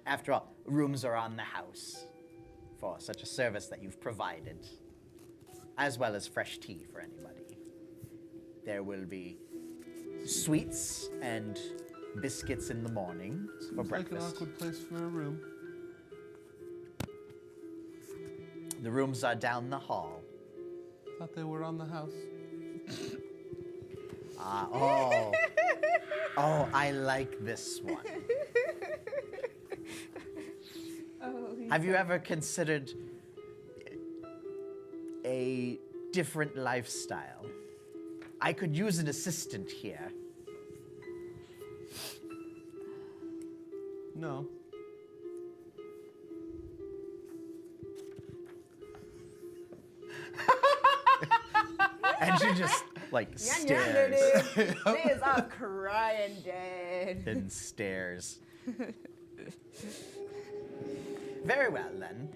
After all, rooms are on the house for such a service that you've provided, as well as fresh tea for anybody. There will be sweets and biscuits in the morning for Seems like an breakfast. awkward place for a room. The rooms are down the hall. Thought they were on the house. Oh. Oh, I like this one. Have you ever considered a different lifestyle? I could use an assistant here. No. And she just, like, Yeah, stares dude. They is all crying dead. and stares. Very well, then.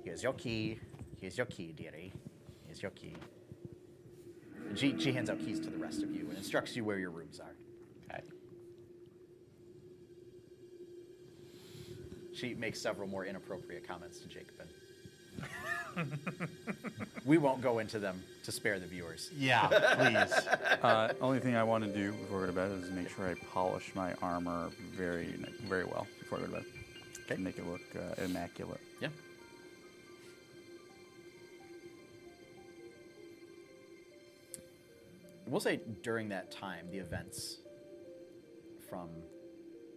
Here's your key. Here's your key, dearie. Here's your key. And she hands out keys to the rest of you and instructs you where your rooms are. Okay. She makes several more inappropriate comments to Jacobin. We won't go into them to spare the viewers. Yeah, please. Only thing I want to do before I go to bed is make sure I polish my armor very, very well before I go to bed. Okay. To make it look immaculate. Yeah. We'll say during that time, the events from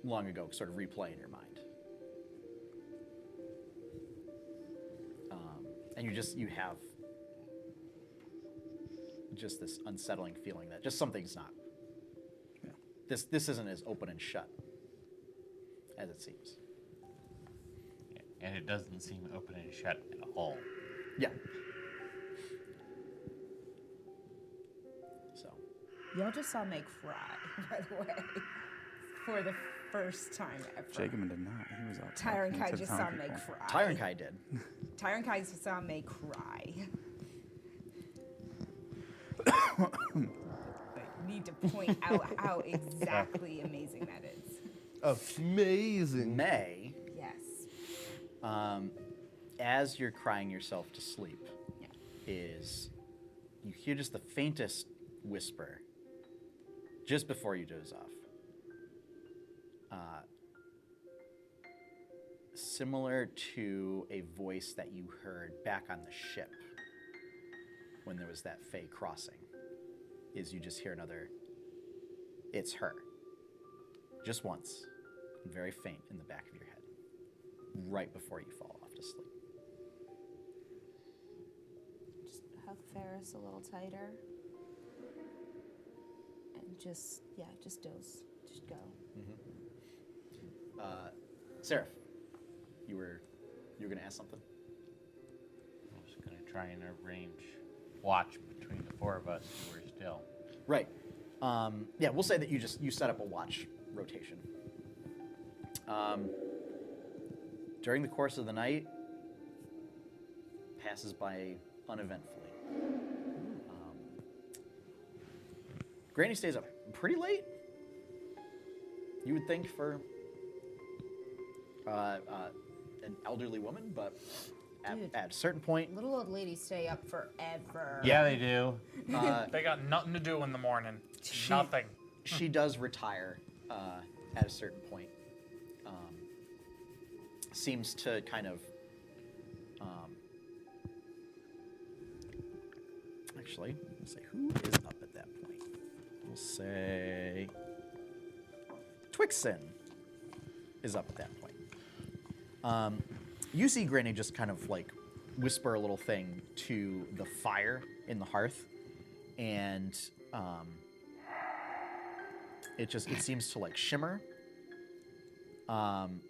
long ago sort of replay in your mind. And you have just this unsettling feeling that just something's not. Yeah. This isn't as open and shut as it seems. And it doesn't seem open and shut at all. Yeah. So. Y'all just saw May cry, by the way, for the first time ever. Jacobin did not. He was out. Tyron talking Kai to just town saw people. May cry. Tyron Kai did. Tyron Kai saw May cry. I need to point out how exactly amazing that is. Amazing. May, Yes. as you're crying yourself to sleep, Yeah. is you hear just the faintest whisper just before you doze off. Similar to a voice that you heard back on the ship when there was that Fey crossing, is you just hear another, it's her. Just once, and very faint in the back of your head, right before you fall off to sleep. Just hug Ferris a little tighter. And just doze. Just go. Seraph, you were gonna ask something? I was going to try and arrange watch between the four of us who are still. Right. Yeah, we'll say that you set up a watch rotation. During the course of the night, passes by uneventfully. Granny stays up pretty late. You would think for an elderly woman, but Dude. at a certain point, Little old ladies stay up forever. Yeah, they do. They got nothing to do in the morning. She- Nothing. she does retire at a certain point. Seems to kind of. Actually, let's say who is up at that point. We'll say Twixen is up at that point. You see Granny just kind of like whisper a little thing to the fire in the hearth, and it seems to like shimmer. And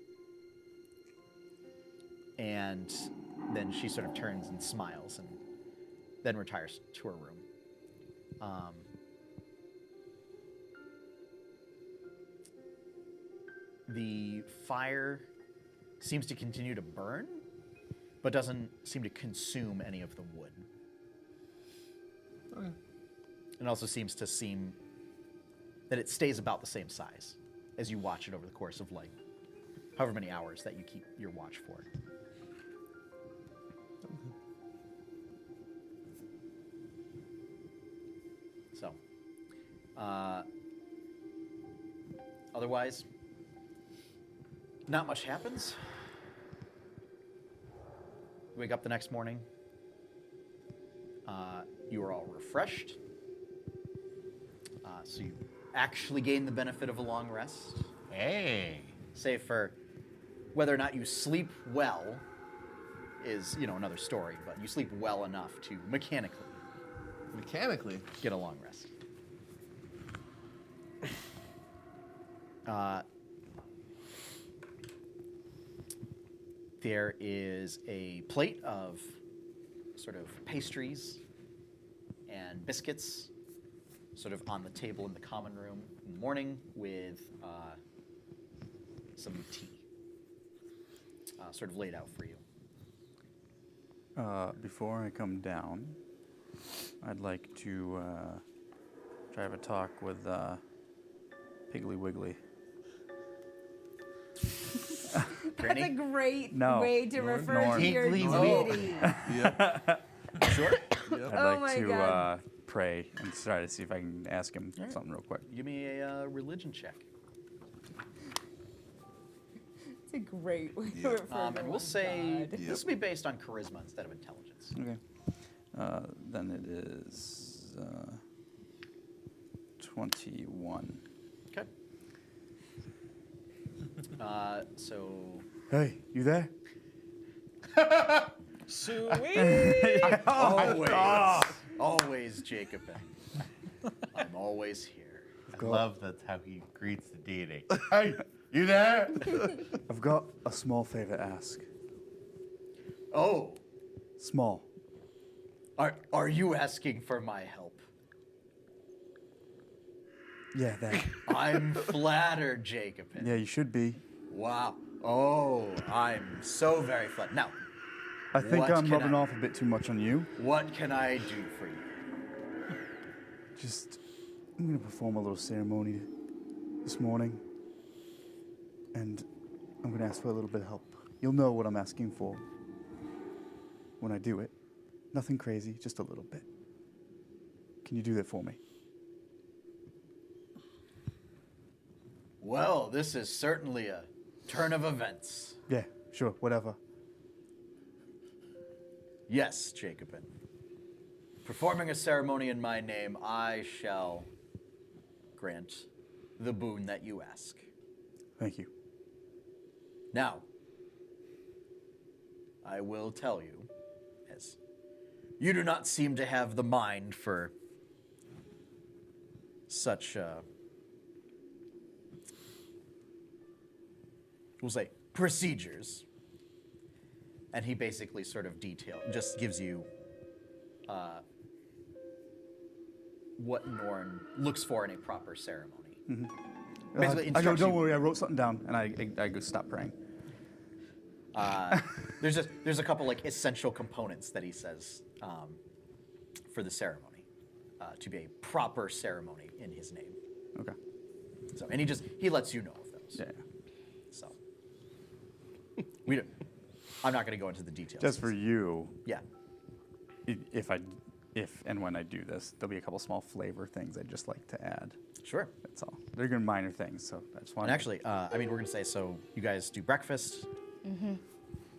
then she sort of turns and smiles and then retires to her room. The fire seems to continue to burn, but doesn't seem to consume any of the wood. Okay. It also seems that it stays about the same size as you watch it over the course of like however many hours that you keep your watch for. So, otherwise, not much happens. You wake up the next morning. You are all refreshed. So you actually gain the benefit of a long rest. Hey. Save for whether or not you sleep well is, another story, but you sleep well enough to mechanically get a long rest. There is a plate of sort of pastries and biscuits sort of on the table in the common room in the morning with some tea sort of laid out for you. Before I come down, I'd like to try to have a talk with Piggly Wiggly. That's a great No. way to refer Norn. to your Higgly deity. Yep. Sure. Yep. I'd Oh like my to God. pray and try to see if I can ask him All right. something real quick. Give me a religion check. It's a great way to Yeah. refer to And we'll one say god. this will be based on charisma instead of intelligence. Okay. Then it is 21. Okay. So Hey, you there? Sweet. always. Always, Jacobin. I'm always here. I love that's how he greets the deity. Hey, you there? I've got a small favor to ask. Oh, Small. are you asking for my help? Yeah, that. I'm flattered, Jacobin. Yeah, you should be. Wow. Oh, I'm so very flattered. Now, I think What I'm can rubbing I- off a bit too much on you. what can I do for you? I'm going to perform a little ceremony this morning. And I'm going to ask for a little bit of help. You'll know what I'm asking for when I do it. Nothing crazy, just a little bit. Can you do that for me? Well, this is certainly a turn of events. Yeah, sure, whatever. Yes, Jacobin. Performing a ceremony in my name, I shall grant the boon that you ask. Thank you. Now, I will tell you, as you do not seem to have the mind for such, we'll say, procedures. And he basically sort of just gives you what Norn looks for in a proper ceremony. Basically, I go, instructs don't you- worry, I wrote something down, and I go stop praying. There's a couple like essential components that he says for the ceremony to be a proper ceremony in his name. Okay. So, and he lets you know of those. Yeah. So I'm not going to go into the details. Just for you, Yeah. if and when I do this, there'll be a couple small flavor things I'd just like to add. Sure. That's all. They're good minor things, so I just want. And actually, we're going to say, so you guys do breakfast. Mm-hmm.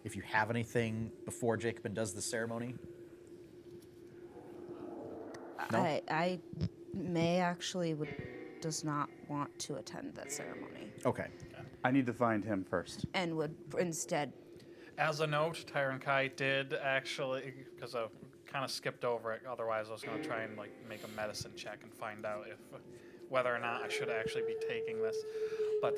If you have anything before Jacobin does the ceremony. No? I May actually does not want to attend that ceremony Okay. I need to find him first. and would instead. As a note, Tyron Kai did actually, because I kind of skipped over it. Otherwise, I was going to try and like make a medicine check and find out if whether or not I should actually be taking this. But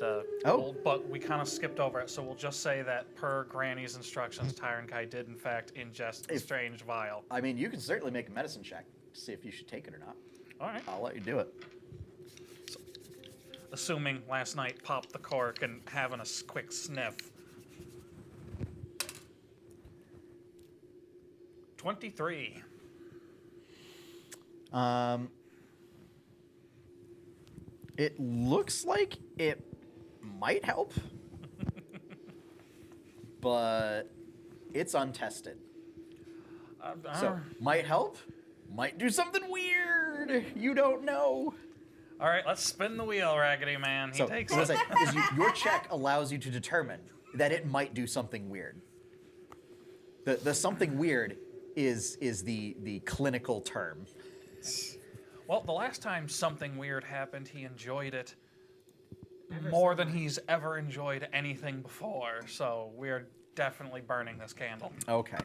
but we kind of skipped over it, so we'll just say that per Granny's instructions, Tyron Kai did in fact ingest the strange vial. I mean, you can certainly make a medicine check to see if you should take it or not. All right. I'll let you do it. Assuming last night popped the cork and having a quick sniff. 23. It looks like it might help, but it's untested. So, might help, might do something weird. You don't know. All right, let's spin the wheel, Raggedy Man. He So, takes so it. your check allows you to determine that it might do something weird. The something weird is the clinical term. Well, the last time something weird happened, he enjoyed it more than he's ever enjoyed anything before. So we're definitely burning this candle. Okay.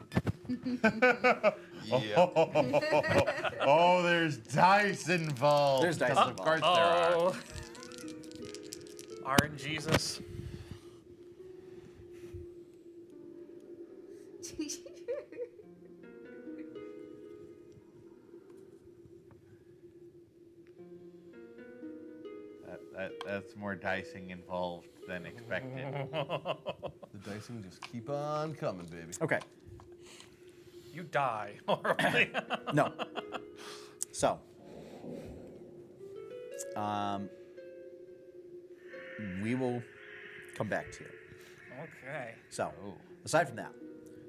Oh, there's dice involved. There's dice Of involved. course there are. Oh, Art Jesus. That's more dicing involved than expected. The dicing just keep on coming, baby. Okay. You die horribly. No. So, we will come back to you. Okay. So, aside from that,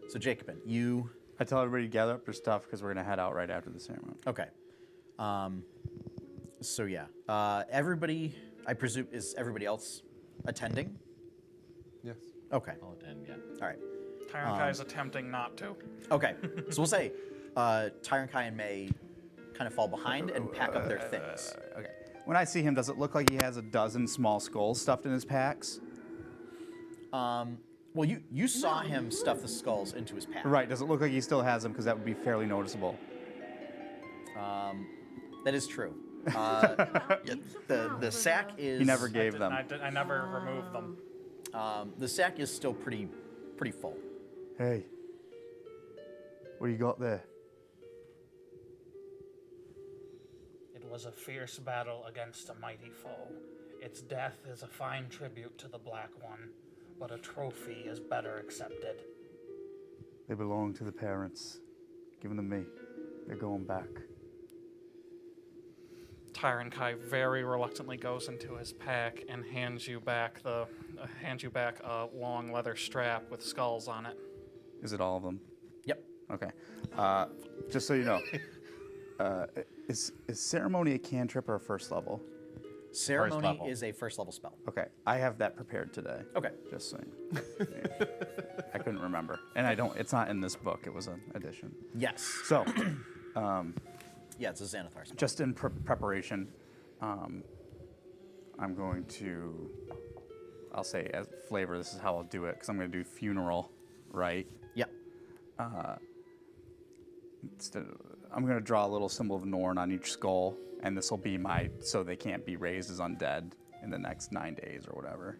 so Jacobin, you I tell everybody to gather up their stuff because we're gonna head out right after the ceremony. okay? So yeah, everybody. I presume is everybody else attending? Yes. Okay. I'll attend, yeah. All right. Tyron Kai's attempting not to. Okay. So we'll say Tyron Kai and May kind of fall behind and pack up their things. Okay. When I see him, does it look like he has a dozen small skulls stuffed in his packs? Well, you saw him stuff the skulls into his pack. Right. Does it look like he still has them? Because that would be fairly noticeable. That is true. The sack is. He never gave them. I never removed them. The sack is still pretty full. Hey, what do you got there? It was a fierce battle against a mighty foe. Its death is a fine tribute to the Black One, but a trophy is better accepted. They belong to the parents. Give them to me. They're going back. Tyron Kai very reluctantly goes into his pack and hands you back a long leather strap with skulls on it. Is it all of them? Yep. Okay. Just so you know, is ceremony a cantrip or a first level? Ceremony level. is a first level spell. Okay, I have that prepared today. Okay. Just saying. Yeah. I couldn't remember, and I don't. It's not in this book. It was an addition. Yes. So, Yeah, it's a Xanathar spell. just in preparation, I'm going to. I'll say as flavor. This is how I'll do it because I'm going to do funeral, right? Yep. I'm going to draw a little symbol of Norn on each skull, and this will be so they can't be raised as undead in the next 9 days or whatever.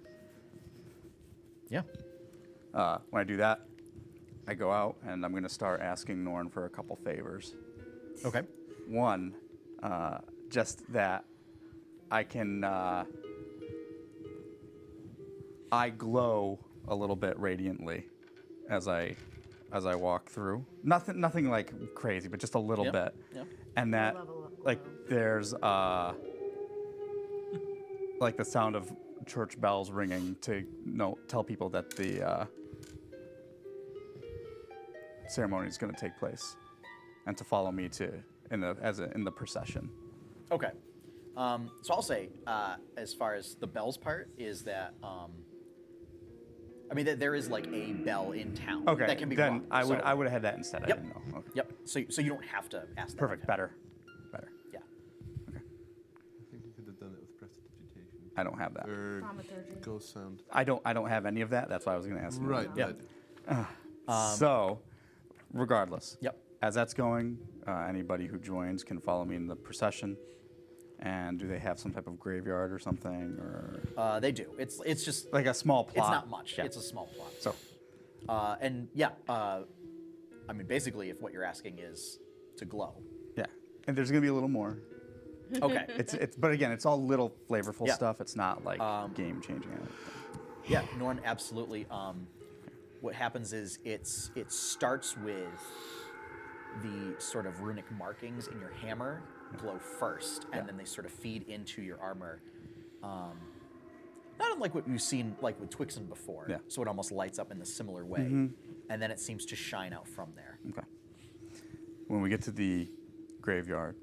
Yeah. When I do that, I go out and I'm going to start asking Norn for a couple favors. Okay. One, just that I can, I glow a little bit radiantly as I walk through. Nothing like crazy, but just a little Yep. bit. Yep. And that, Level up like, there's like the sound of church bells ringing to tell people that the ceremony is going to take place, and to follow me in the procession. Okay. So I'll say, as far as the bells part, is that I mean, there is like a bell in town Okay, that can be then rung, I would so- have had that instead. Yep. I didn't know. Okay. Yep. So you don't have to ask that. Perfect. ahead. Better. Yeah. I think you could have done it with prestidigitation. I don't have that. Or Thaumaturgy. ghost sound. I don't have any of that. That's why I was going to ask. you. Right, Yeah. right. So, regardless. Yep. As that's going, anybody who joins can follow me in the procession. And do they have some type of graveyard or something, or They do. It's just like a small plot? it's not much. Yeah. It's a small plot. So, And yeah, I mean, basically, if what you're asking is to glow. yeah. And there's going to be a little more. Okay. But again, it's all little flavorful Yeah. stuff. It's not like game changing. Yeah, Norn, absolutely. What happens is it starts with the sort of runic markings in your hammer glow first, and then they sort of feed into your armor. Not unlike what we've seen like with Twixen before. Yeah. So it almost lights up in a similar way, and then it seems to shine out from there. Okay. When we get to the graveyard,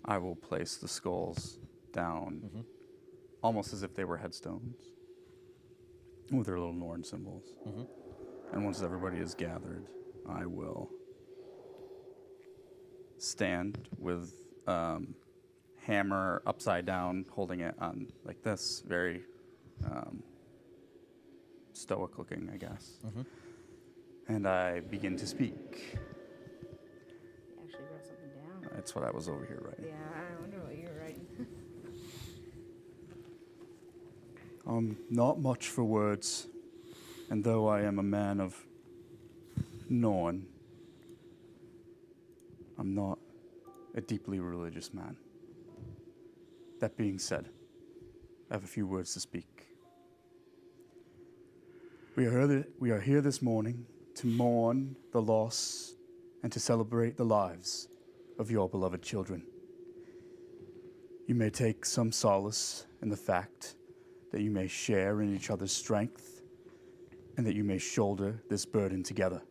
I will place the skulls down, almost as if they were headstones, with their little Norn symbols. And once everybody is gathered, I will stand with hammer upside down, holding it on like this, very stoic looking, I guess. And I begin to speak. You actually wrote something down. That's what I was over here writing. Yeah, I wonder what you were writing. I'm not much for words, and though I am a man of Norn, I'm not a deeply religious man. That being said, I have a few words to speak. We are here this morning to mourn the loss and to celebrate the lives of your beloved children. You may take some solace in the fact that you may share in each other's strength and that you may shoulder this burden together.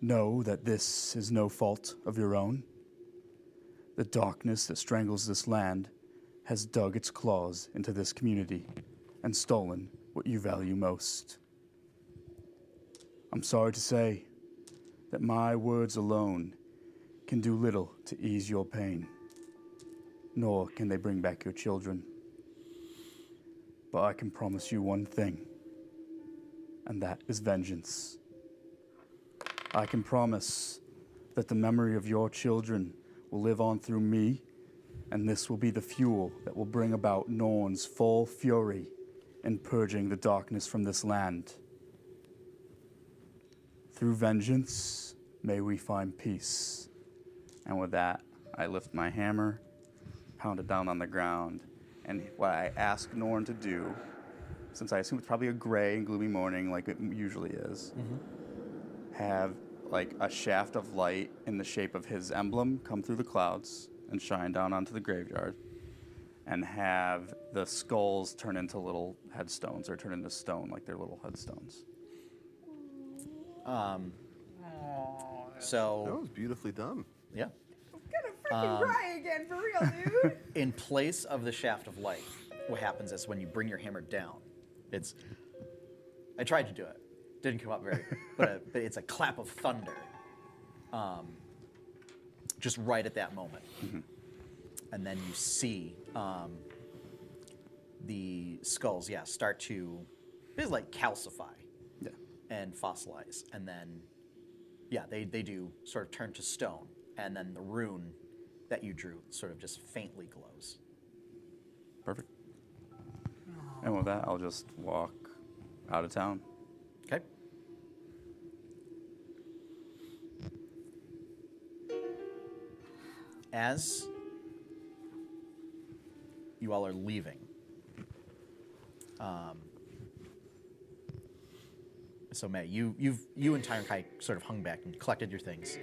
Know that this is no fault of your own. The darkness that strangles this land has dug its claws into this community and stolen what you value most. I'm sorry to say that my words alone can do little to ease your pain, nor can they bring back your children. But I can promise you one thing, and that is vengeance. I can promise that the memory of your children will live on through me, and this will be the fuel that will bring about Norn's full fury in purging the darkness from this land. Through vengeance, may we find peace. And with that, I lift my hammer, pound it down on the ground, and what I ask Norn to do, since I assume it's probably a gray and gloomy morning like it usually is, have like a shaft of light in the shape of his emblem come through the clouds and shine down onto the graveyard, and have the skulls turn into little headstones, or turn into stone like they're little headstones. That So, was beautifully done. yeah. I'm gonna freaking cry again, for real, dude. In place of the shaft of light, what happens is when you bring your hammer down, I tried to do it. Didn't come up very, but it's a clap of thunder. Just right at that moment. And then you see the skulls, start to, it's like calcify and fossilize. And then, they do sort of turn to stone. And then the rune that you drew sort of just faintly glows. Perfect. And with that, I'll just walk out of town. Okay. As you all are leaving, so May, you and Tyrankai sort of hung back and collected your things.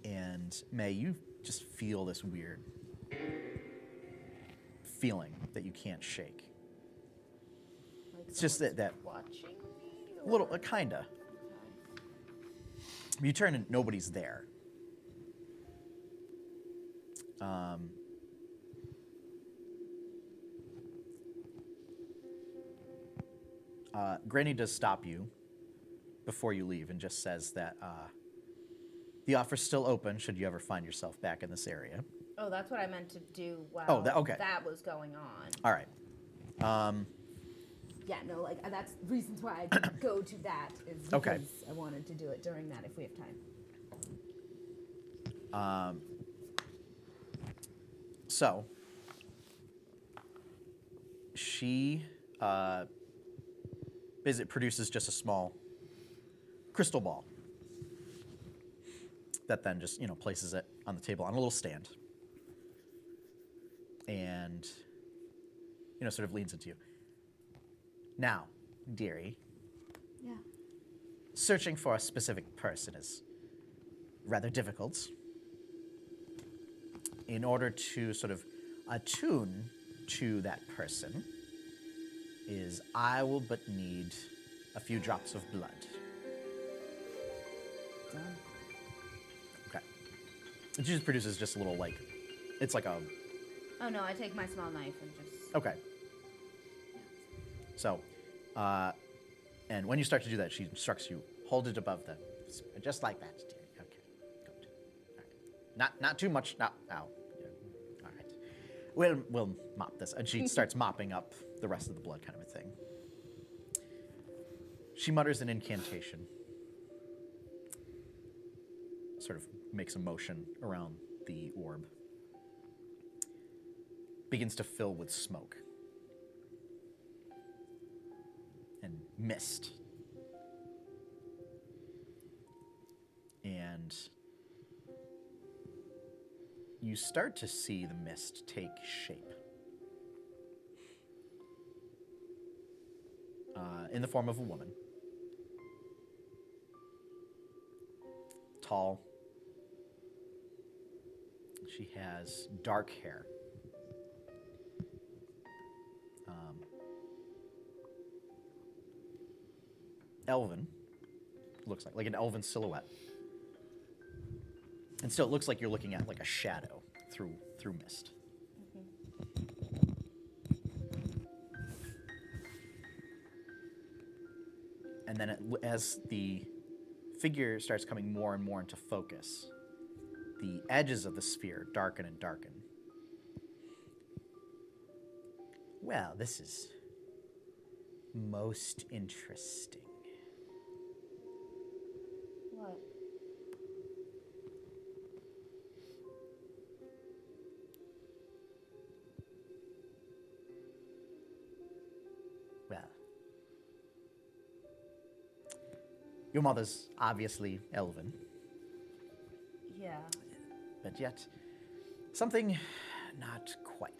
And May, you just feel this weird feeling that you can't shake. Like It's just that watching me. little, kinda. You turn and nobody's there. Granny does stop you before you leave and just says that the offer's still open should you ever find yourself back in this area. Oh, that's what I meant to do while okay. that was going on. All right. Yeah, no, like that's reasons why I didn't go to that is because Okay. I wanted to do it during that if we have time. So she produces just a small crystal ball that then just places it on the table on a little stand, and sort of leans into you. Now, dearie, Yeah. searching for a specific person is rather difficult. In order to sort of attune to that person, I will but need a few drops of blood. Done. Okay. It just produces just a little it's like a. Oh no, I take my small knife and just. Okay. So, and when you start to do that, she instructs you, hold it above them. Just like that, dear. Okay, good. All right. Not too much, ow. Yeah. All right. We'll mop this. And she starts mopping up the rest of the blood kind of a thing. She mutters an incantation. Sort of makes a motion around the orb. Begins to fill with smoke. And mist. And you start to see the mist take shape. In the form of a woman. Tall. She has dark hair. Elven, looks like an elven silhouette. And still, it looks like you're looking at like a shadow through mist. And then as the figure starts coming more and more into focus, the edges of the sphere darken and darken. Well, this is most interesting. Well, your mother's obviously elven, Yeah. but yet something not quite.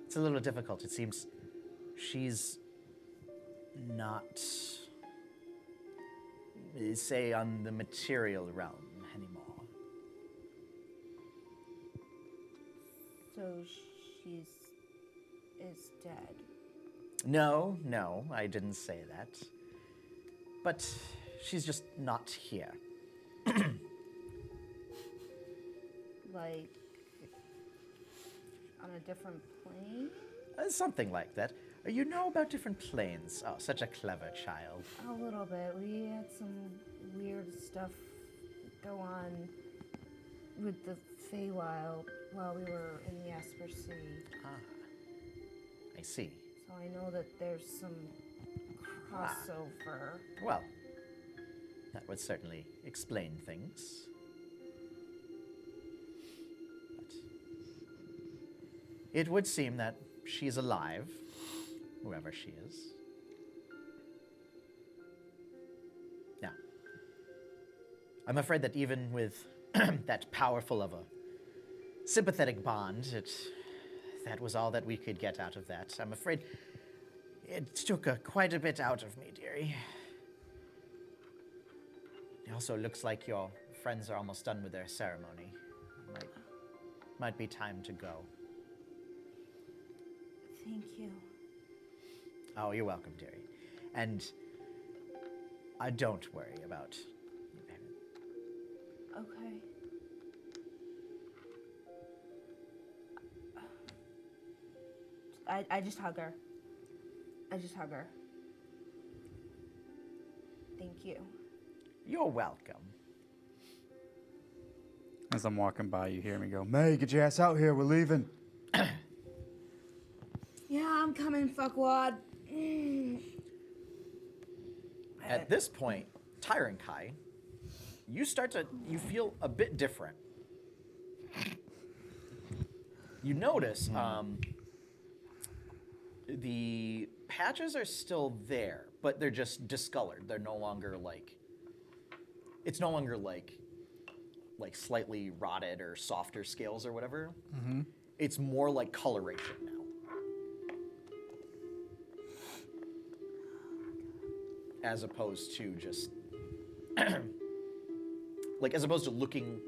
It's a little difficult. It seems she's not, say, on the material realm anymore. So she's is dead. No, I didn't say that. But she's just not here. Like on a different plane? Something like that. You know about different planes. Oh, such a clever child. A little bit. We had some weird stuff go on with the Feywild while we were in the Esper Sea. Ah, I see. So I know that there's some crossover. Well, that would certainly explain things. But it would seem that she's alive, whoever she is. Now, I'm afraid that even with that powerful of a sympathetic bond, that was all that we could get out of that. I'm afraid it took quite a bit out of me, dearie. It also looks like your friends are almost done with their ceremony. Might be time to go. Thank you. Oh, you're welcome, dearie. And don't worry about your parent. Okay. I just hug her. Thank you. You're welcome. As I'm walking by, you hear me go, May, get your ass out here. We're leaving. Yeah, I'm coming, fuckwad. At this point, Tyron Kai, you feel a bit different. You notice the patches are still there, but they're just discolored. They're no longer like, it's no longer like slightly rotted or softer scales or whatever. Mm-hmm. It's more like coloration now. As opposed to just, as opposed to looking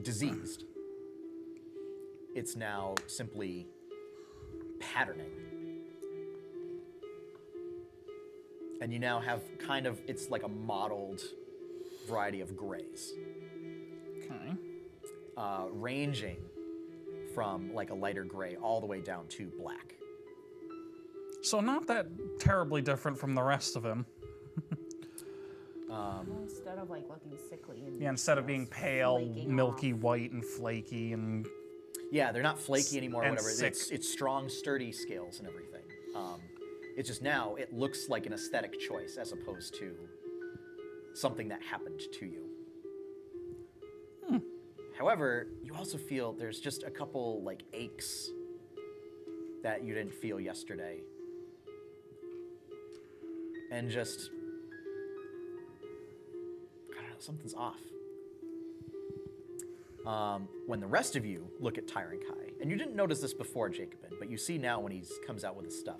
diseased, it's now simply patterning. And you now have it's like a mottled variety of grays. Okay. Ranging from like a lighter gray all the way down to black. So not that terribly different from the rest of him. Instead of like looking sickly and Yeah, instead of being pale, flaking milky off. white and flaky and Yeah, they're not flaky anymore or And whatever. sick. It's strong, sturdy scales and everything. It's just now it looks like an aesthetic choice as opposed to something that happened to you. However, you also feel there's just a couple like aches that you didn't feel yesterday. And just, I don't know, something's off. When the rest of you look at Tyron Kai, and you didn't notice this before, Jacobin, but you see now when he comes out with his stuff,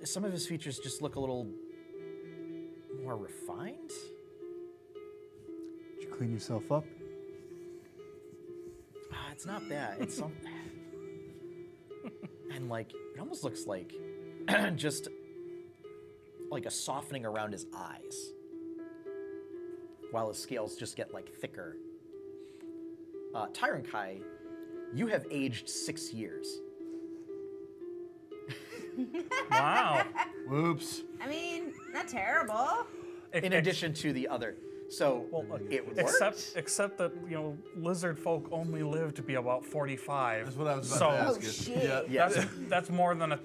some of his features just look a little more refined. Did you clean yourself up? It's not that. It's something. And like, it almost looks like just like a softening around his eyes, while his scales just get like thicker. Tyron Kai, you have aged 6 years. wow. Whoops. I mean, not terrible. In addition to the other. So it worked. Except that lizard folk only live to be about 45. That's what I was about to ask you. shit. Yeah. Yes. That's more than a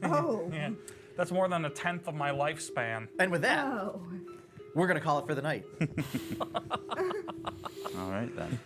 Oh. yeah, that's more than a tenth of my lifespan. And with that, Oh. we're going to call it for the night. All right, then.